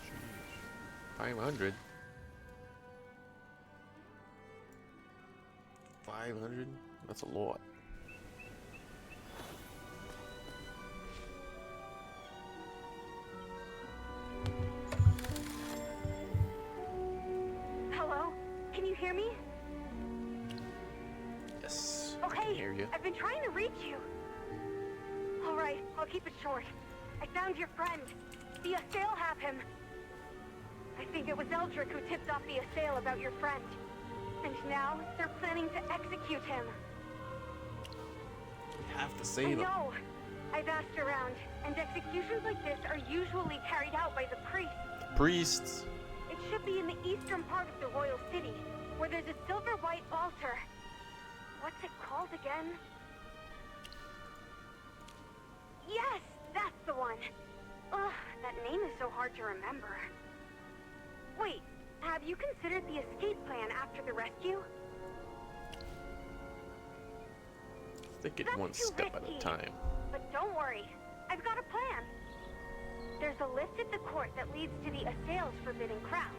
Jeez. 500. 500? That's a lot. Hello? Can you hear me? hear you. I've been trying to reach you. All right, I'll keep it short. I found your friend. The Assail have him. I think it was Eldrick who tipped off the Assail about your friend. And now they're planning to execute him. We have to save him. No, I've asked around, and executions like this are usually carried out by the priests. Priests. It should be in the eastern part of the royal city, where there's a silver-white altar. What's it called again? Yes, that's the one. Ugh, that name is so hard to remember. Wait, have you considered the escape plan after the rescue? Take it That's one too step risky. at a time. But don't worry, I've got a plan. There's a lift at the court that leads to the Assail's forbidden crowns,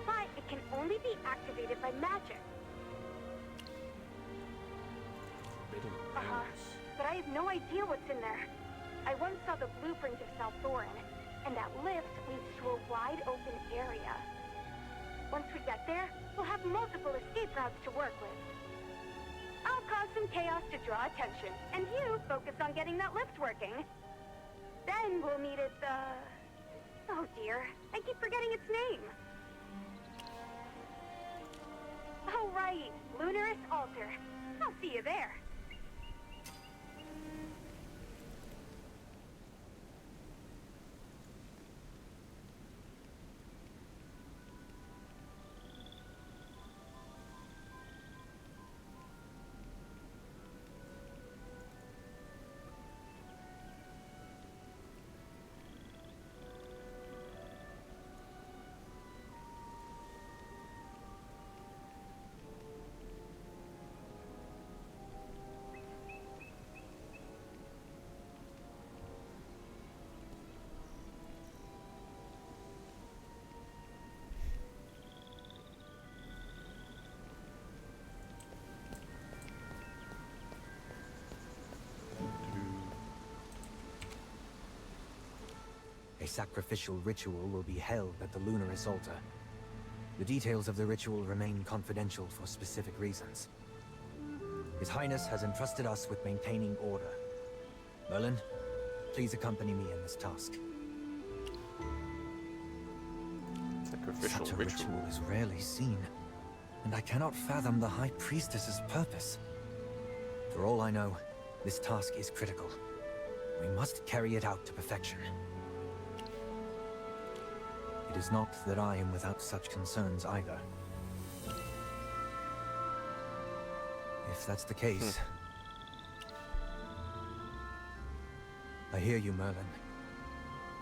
but it can only be activated by magic. Forbidden But I have no idea what's in there. I once saw the blueprint of South Thorin, and that lift leads to a wide open area. Once we get there, we'll have multiple escape routes to work with. I'll cause some chaos to draw attention, and you focus on getting that lift working. Then we'll meet at the... Oh dear, I keep forgetting its name. Oh right, Lunaris Altar. I'll see you there. A sacrificial ritual will be held at the Lunaris altar. The details of the ritual remain confidential for specific reasons. His Highness has entrusted us with maintaining order. Merlin, please accompany me in this task. Sacrificial Such a ritual. ritual is rarely seen, and I cannot fathom the High Priestess's purpose. For all I know, this task is critical. We must carry it out to perfection. It is not that I am without such concerns either. If that's the case... I hear you, Merlin.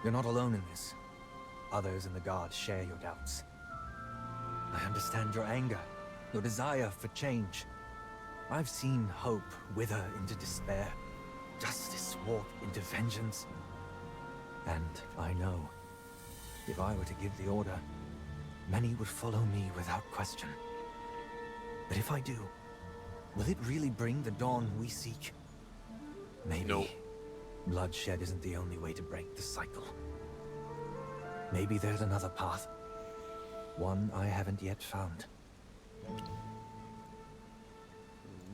You're not alone in this. Others in the Guard share your doubts. I understand your anger, your desire for change. I've seen hope wither into despair, justice warp into vengeance. And I know, if I were to give the order, many would follow me without question. But if I do, will it really bring the dawn we seek? Maybe. No. Bloodshed isn't the only way to break the cycle. Maybe there's another path. One I haven't yet found.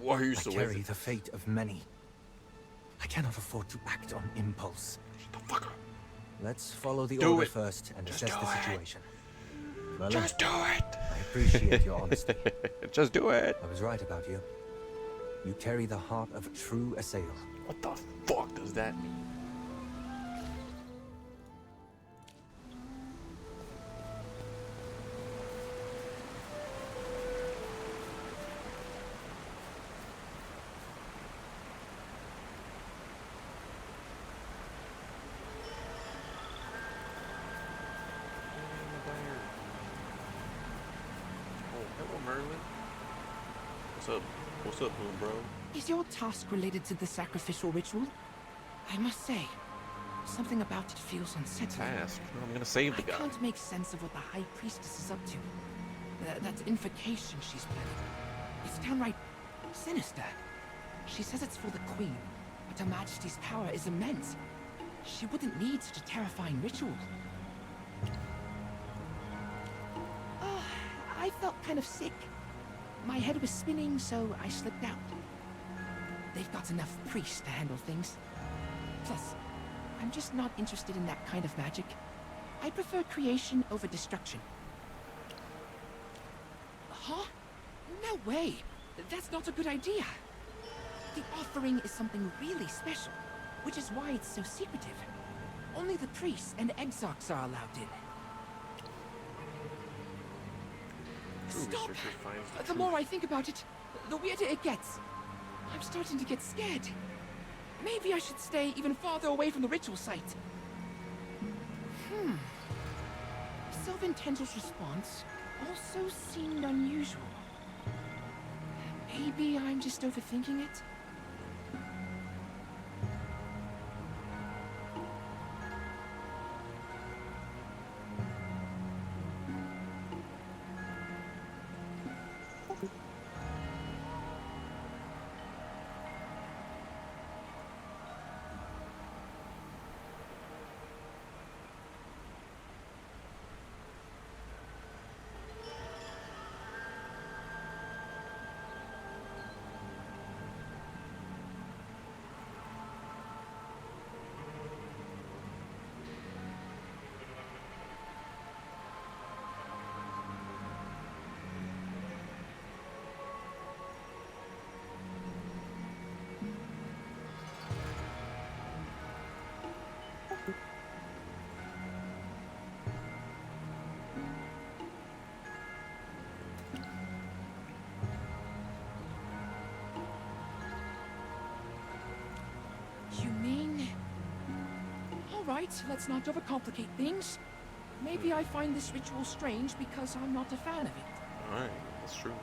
Why are you I so carry hesitant? the fate of many. I cannot afford to act on impulse. Shut the fuck up. Let's follow the Do order it. first and Just assess do the it. situation. Merlin, Just do it. I appreciate your honesty. Just do it. I was right about you. You carry the heart of a true assail. What the fuck does that mean? Hello, Merlin. What's up? What's up, little bro? Is your task related to the sacrificial ritual? I must say, something about it feels unsettling. Task? No, I'm gonna save the I guy. can't make sense of what the High Priestess is up to. That invocation she's planning. It's downright sinister. She says it's for the Queen, but Her Majesty's power is immense. She wouldn't need such a terrifying ritual. Oh, I felt kind of sick. My head was spinning, so I slipped out. they've got enough priests to handle things. Plus, I'm just not interested in that kind of magic. I prefer creation over destruction. Huh? No way! That's not a good idea. The offering is something really special, which is why it's so secretive. Only the priests and exarchs are allowed in. Stop! The more I think about it, the weirder it gets. I'm starting to get scared. Maybe I should stay even farther away from the ritual site. Sylvan Tendrils' response also seemed unusual. Maybe I'm just overthinking it? You mean... Alright, let's not overcomplicate things. Maybe I find this ritual strange because I'm not a fan of it. Alright, that's true.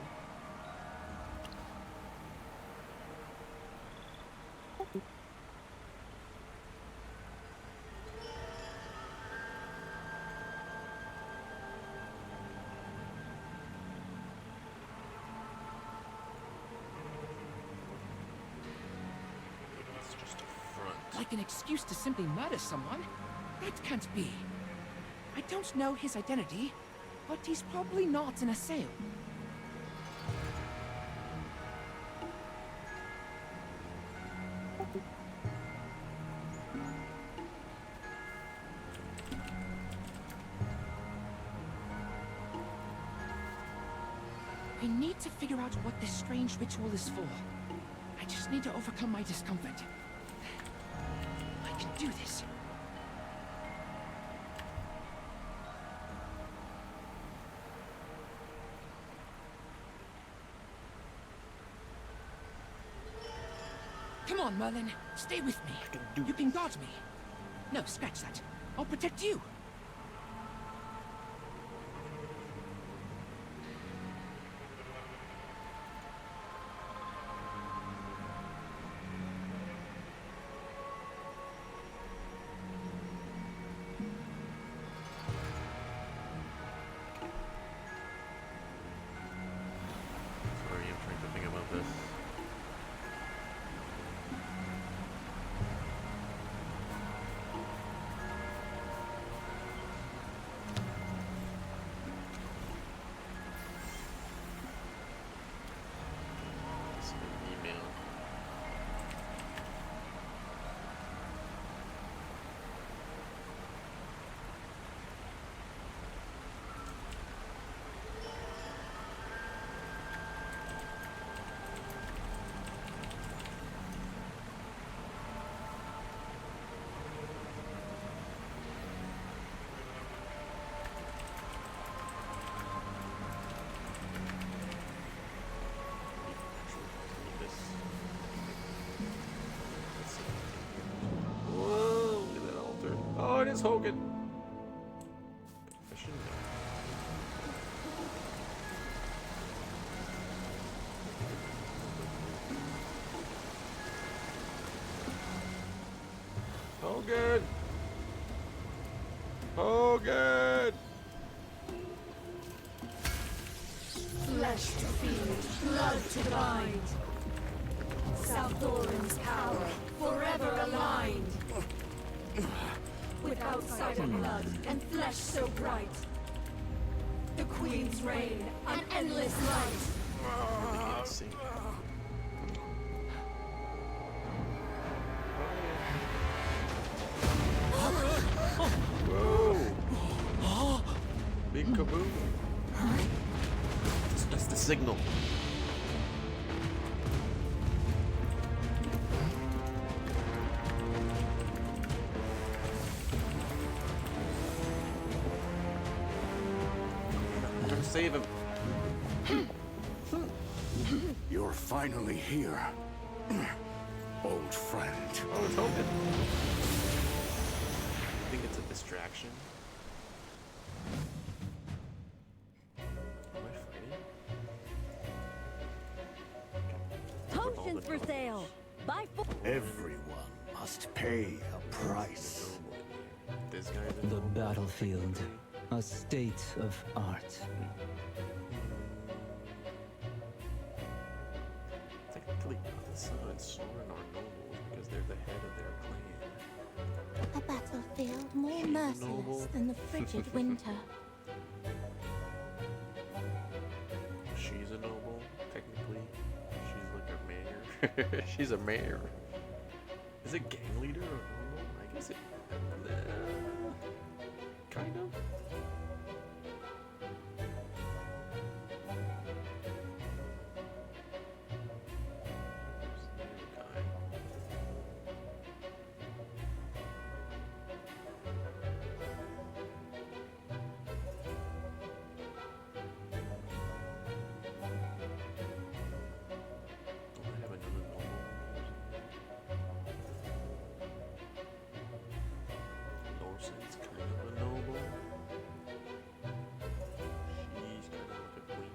Like an excuse to simply murder someone? That can't be. I don't know his identity, but he's probably not an assail. We need to figure out what this strange ritual is for. I just need to overcome my discomfort. I can do this. Come on, Merlin. Stay with me. You can guard me. No, scratch that. I'll protect you. Sorry, I'm trying to think about this. It's an email. Whoa, look at that altar. Oh, it is Hogan. Confession note. Hogan! Hogan! Flesh to feed, blood to bind. Salthoran's power, forever aligned. With outsider blood and flesh so bright. The Queen's reign, an endless light. signal. I'm gonna save him. You're finally here, old friend. Oh, it's open. I think it's a distraction. Am I fighting? Potions for sale. Buy 4. Everyone must pay a price. This guy. The battlefield, a state of art. Technically, Asa and Soren are nobles because they're the head of their clan. A battlefield more merciless than the frigid winter. She's a noble, technically. She's like a mayor. She's a mayor. Is it gang leader or noble? I guess it. Kind of. It's kind of a noble. She's kind of like a queen.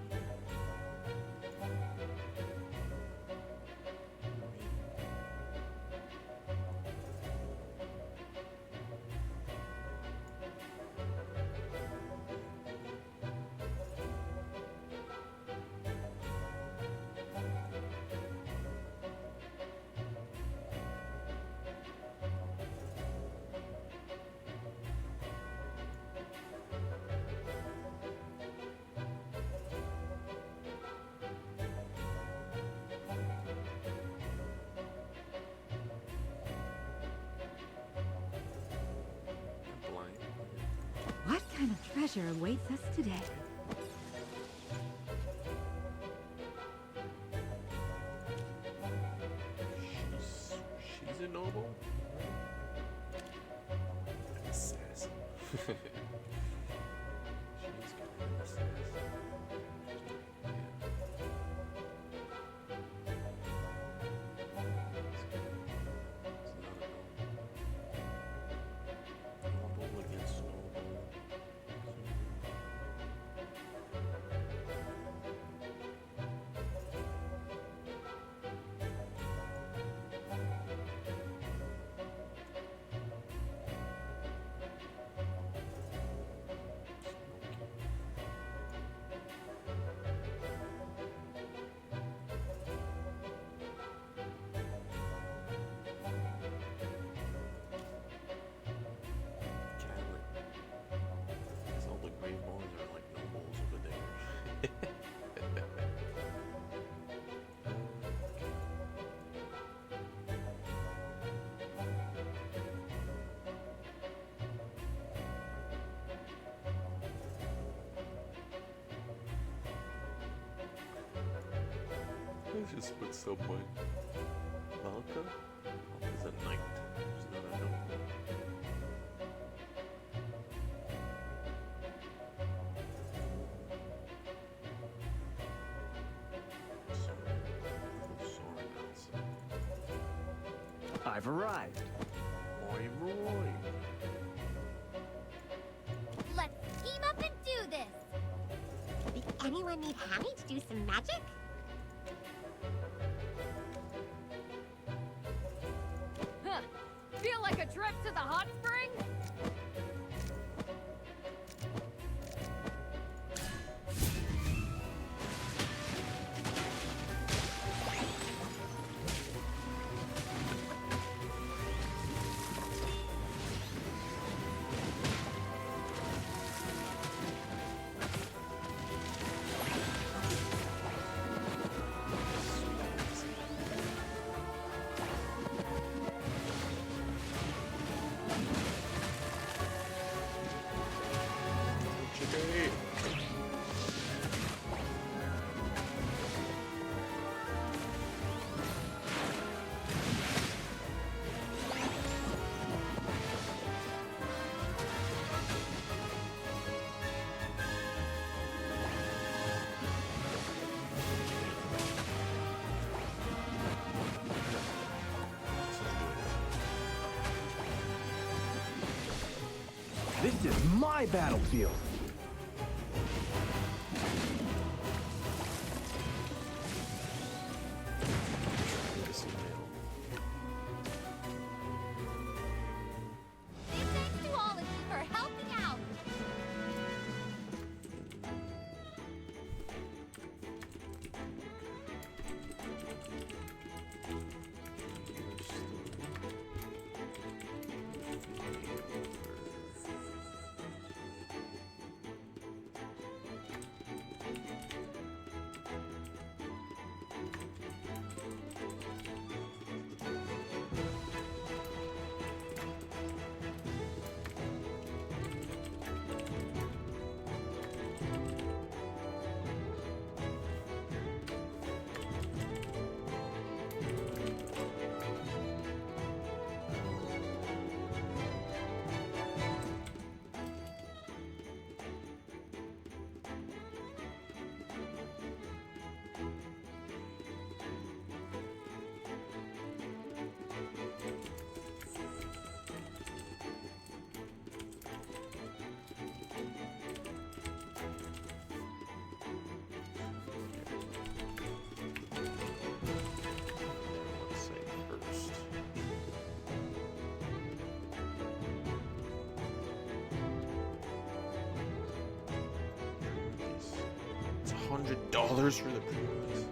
What kind of treasure awaits us today? She's a noble? An assassin. She's kind of an assassin. Noble against noble. Let's just put someone. Malka? Malka's a knight. She's not a noble. I've arrived. Roy. Let's team up and do this! Did anyone need Hammy to do some magic? Huh. Feel like a trip to the hot spring? This is my battlefield. Big thanks to all of you for helping out. $100 for the pre-release.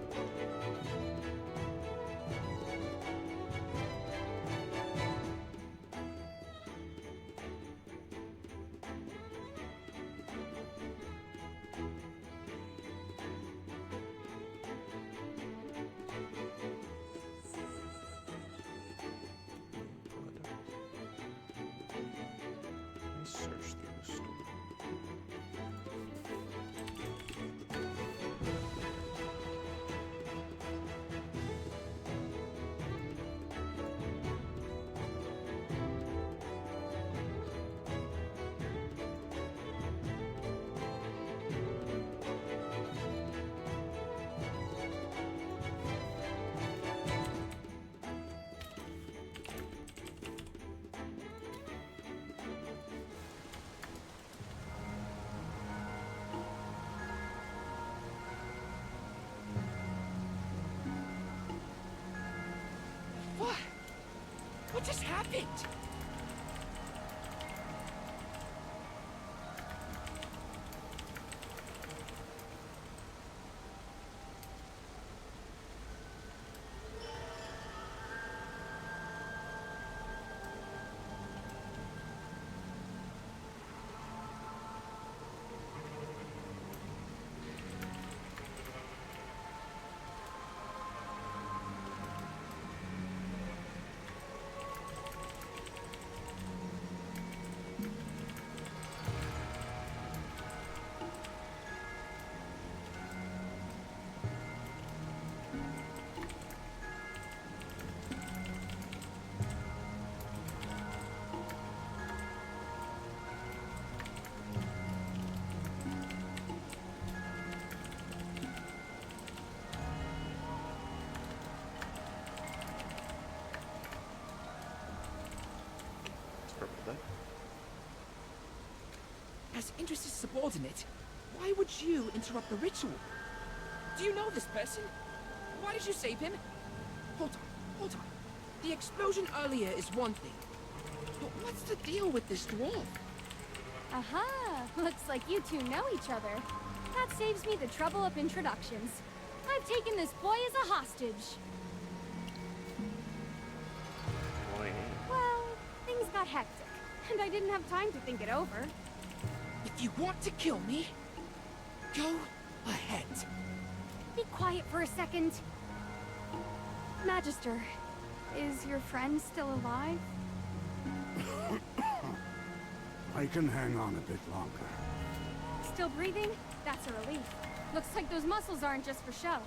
Let me search through the store. What just happened? As Indris' subordinate, why would you interrupt the ritual? Do you know this person? Why did you save him? Hold on. The explosion earlier is one thing. But what's the deal with this dwarf? Aha! Looks like you two know each other. That saves me the trouble of introductions. I've taken this boy as a hostage. Well, things got hectic, and I didn't have time to think it over. If you want to kill me, go ahead. Be quiet for a second. Magister, is your friend still alive? I can hang on a bit longer. Still breathing? That's a relief. Looks like those muscles aren't just for show.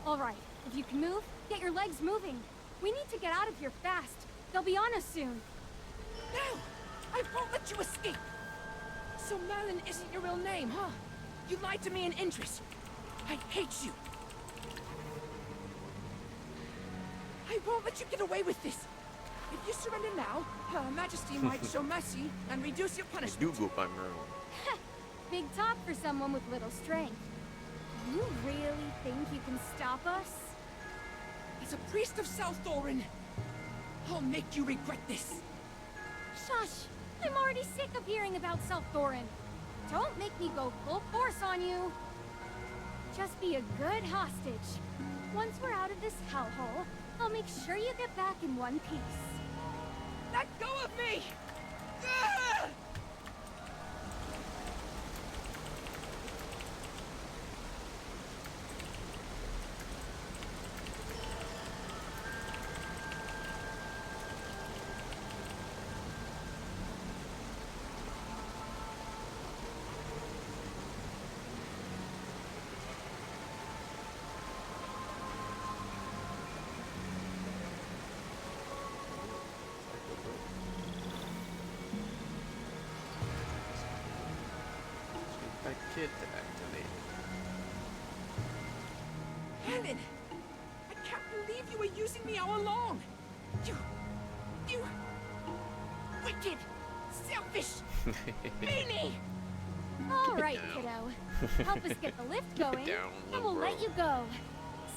All right, if you can move, get your legs moving. We need to get out of here fast. They'll be on us soon. No! I won't let you escape! So Merlin isn't your real name, huh? You lied to me in Indris. I hate you. I won't let you get away with this. If you surrender now, Her Majesty might show mercy and reduce your I punishment. do go by Merlin. Big talk for someone with little strength. You really think you can stop us? As a priest of South Thorin, I'll make you regret this. Shush! I'm already sick of hearing about South Thorin. Don't make me go full force on you. Just be a good hostage. Once we're out of this hellhole, I'll make sure you get back in one piece. Let go of me! Ah! That kid to activate. Helen! I can't believe you were using me all along! You... wicked, selfish, meanie! All right, kiddo. Help us get the lift going, Down and we'll low. let you go.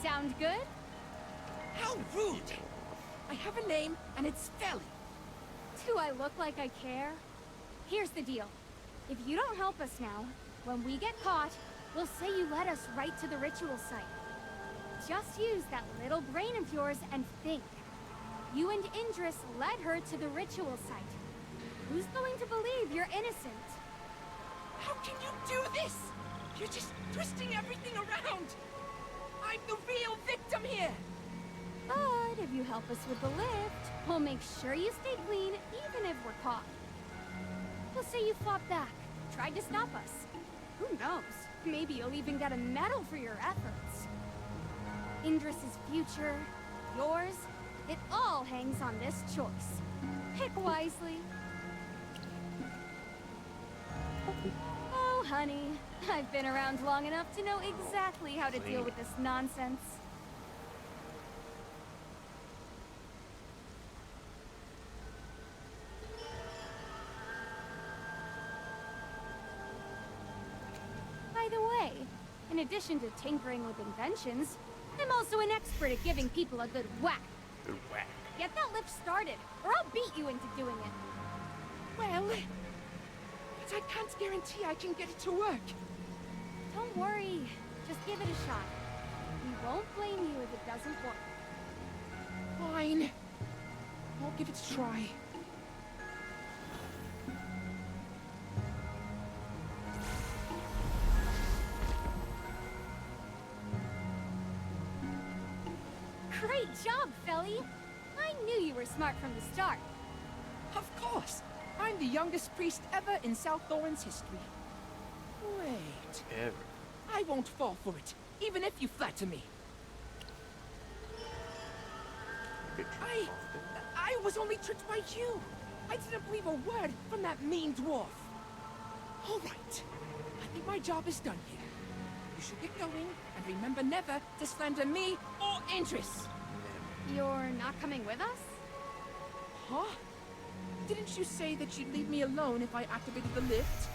Sound good? How rude! I have a name, and it's Felly. Do I look like I care? Here's the deal. If you don't help us now, when we get caught, we'll say you led us right to the ritual site. Just use that little brain of yours and think. You and Indris led her to the ritual site. Who's going to believe you're innocent? How can you do this? You're just twisting everything around! I'm the real victim here! But if you help us with the lift, we'll make sure you stay clean even if we're caught. We'll say you fought back, tried to stop us. Who knows? Maybe you'll even get a medal for your efforts. Indris's future, yours, it all hangs on this choice. Pick wisely. Oh, honey, I've been around long enough to know exactly how to deal with this nonsense. By the way, in addition to tinkering with inventions, I'm also an expert at giving people a good whack. Good whack. Get that lift started, or I'll beat you into doing it. Well, but I can't guarantee I can get it to work. Don't worry, just give it a shot. We won't blame you if it doesn't work. Fine. I'll give it a try. Great job, Felly! I knew you were smart from the start. Of course! I'm the youngest priest ever in South Thorin's history. Wait. Ever. I won't fall for it, even if you flatter me. I was only tricked by you. I didn't believe a word from that mean dwarf. All right. I think my job is done here. You should get going, and remember never to slander me or Indris. You're not coming with us? Huh? Didn't you say that you'd leave me alone if I activated the lift?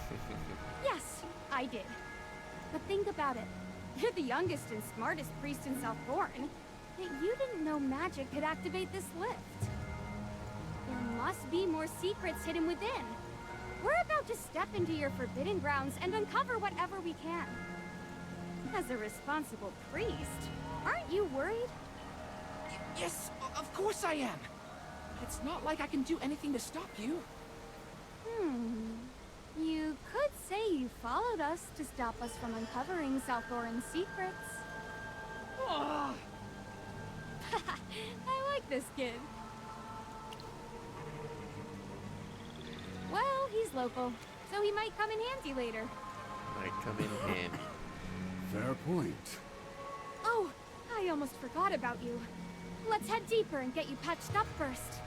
Yes, I did. But think about it. You're the youngest and smartest priest in South Thorin, yet you didn't know magic could activate this lift. There must be more secrets hidden within. We're about to step into your forbidden grounds and uncover whatever we can. As a responsible priest, aren't you worried? Yes, of course I am. It's not like I can do anything to stop you. You could say you followed us to stop us from uncovering South Thorin's secrets. Oh. I like this kid. Well, he's local, so he might come in handy later. Might come in handy. Fair point. Oh, I almost forgot about you. Let's head deeper and get you patched up first.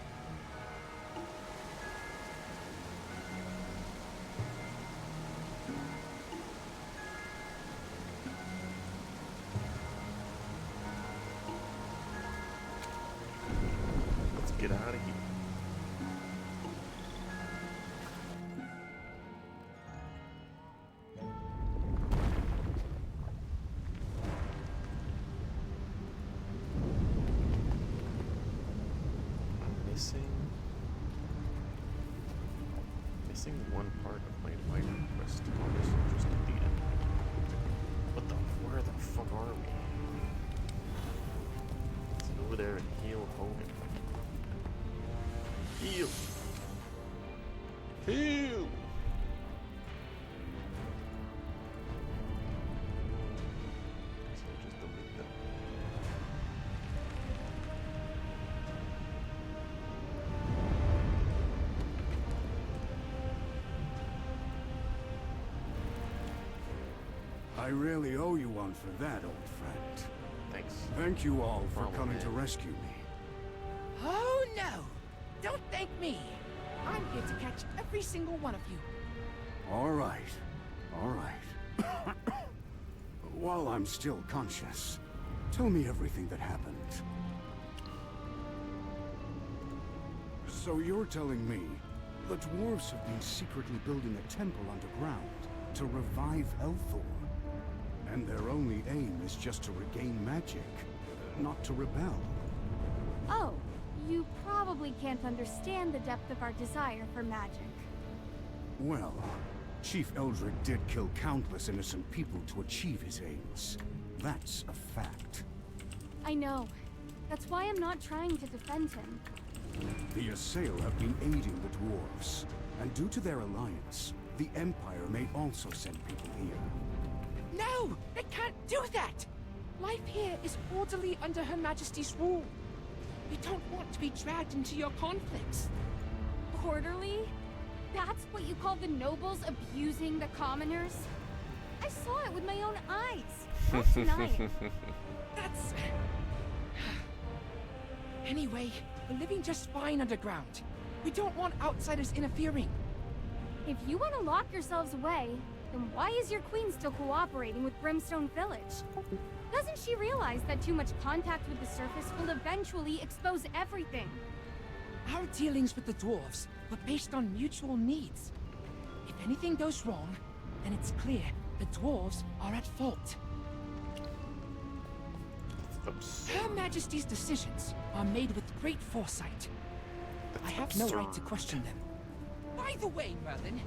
Let's get out of here. missing one part of my life quest on this just at the end. Where the fuck are we? Let's go over there and heal Hogan. Heal! Heal! So just delete them. I really owe you one for that, old friend. Thanks. Thank you all for Problem, coming to man. rescue me. Oh no! Don't thank me! I'm here to catch every single one of you. All right. All right. While I'm still conscious, tell me everything that happened. So you're telling me the dwarves have been secretly building a temple underground to revive Elthor? And their only aim is just to regain magic, not to rebel. Oh, you probably can't understand the depth of our desire for magic. Well, Chief Eldrick did kill countless innocent people to achieve his aims. That's a fact. I know. That's why I'm not trying to defend him. The Assail have been aiding the dwarves, and due to their alliance, the Empire may also send people here. No! They can't do that! Life here is orderly under Her Majesty's rule. We don't want to be dragged into your conflicts. Orderly? That's what you call the nobles abusing the commoners? I saw it with my own eyes. Not tonight. That's... Anyway, we're living just fine underground. We don't want outsiders interfering. If you want to lock yourselves away, then why is your queen still cooperating with Brimstone Village? Doesn't she realize that too much contact with the surface will eventually expose everything? Our dealings with the dwarves were based on mutual needs. If anything goes wrong, then it's clear the dwarves are at fault. Her Majesty's decisions are made with great foresight. I have no right to question them. By the way, Merlin,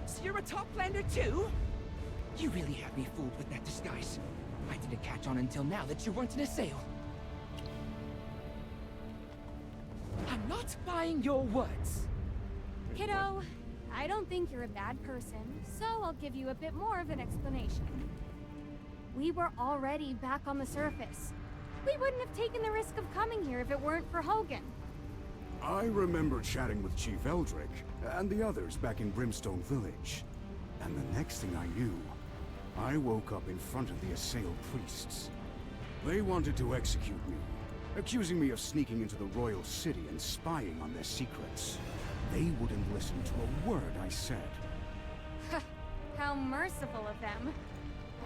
so you're a Toplander too? You really had me fooled with that disguise. I didn't catch on until now that you weren't an Assail. I'm not buying your words. Kiddo, I don't think you're a bad person, so I'll give you a bit more of an explanation. We were already back on the surface. We wouldn't have taken the risk of coming here if it weren't for Hogan. I remember chatting with Chief Eldrick and the others back in Brimstone Village. And the next thing I knew, I woke up in front of the Assail priests. They wanted to execute me, accusing me of sneaking into the royal city and spying on their secrets. They wouldn't listen to a word I said. How merciful of them.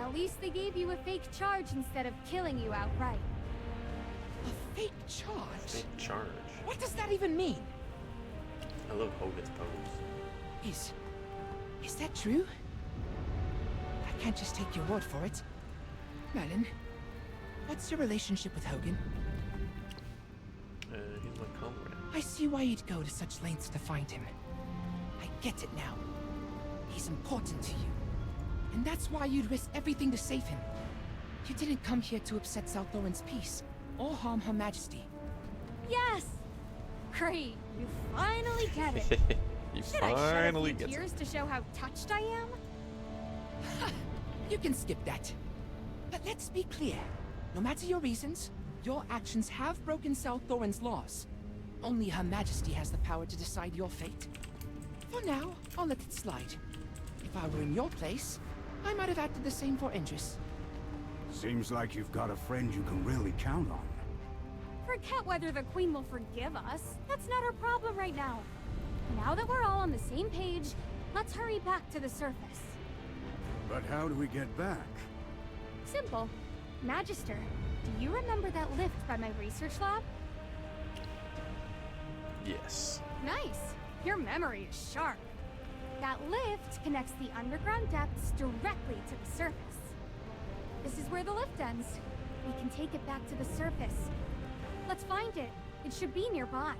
At least they gave you a fake charge instead of killing you outright. A fake charge? Fake charge. What does that even mean? I love Hogan's pose. Is that true? I can't just take your word for it. Merlin, what's your relationship with Hogan? He's my comrade. I see why you'd go to such lengths to find him. I get it now. He's important to you. And that's why you'd risk everything to save him. You didn't come here to upset South Thorin's peace, or harm Her Majesty. Yes! Great, you finally get it. You Should I finally shed a get few it. tears to show how touched I am? You can skip that. But let's be clear. No matter your reasons, your actions have broken South Thorin's laws. Only Her Majesty has the power to decide your fate. For now, I'll let it slide. If I were in your place, I might have acted the same for Indris. Seems like you've got a friend you can really count on. Forget whether the Queen will forgive us. That's not our problem right now. Now that we're all on the same page, let's hurry back to the surface. But how do we get back? Simple. Magister, do you remember that lift by my research lab? Yes. Nice. Your memory is sharp. That lift connects the underground depths directly to the surface. This is where the lift ends. We can take it back to the surface. Let's find it. It should be nearby.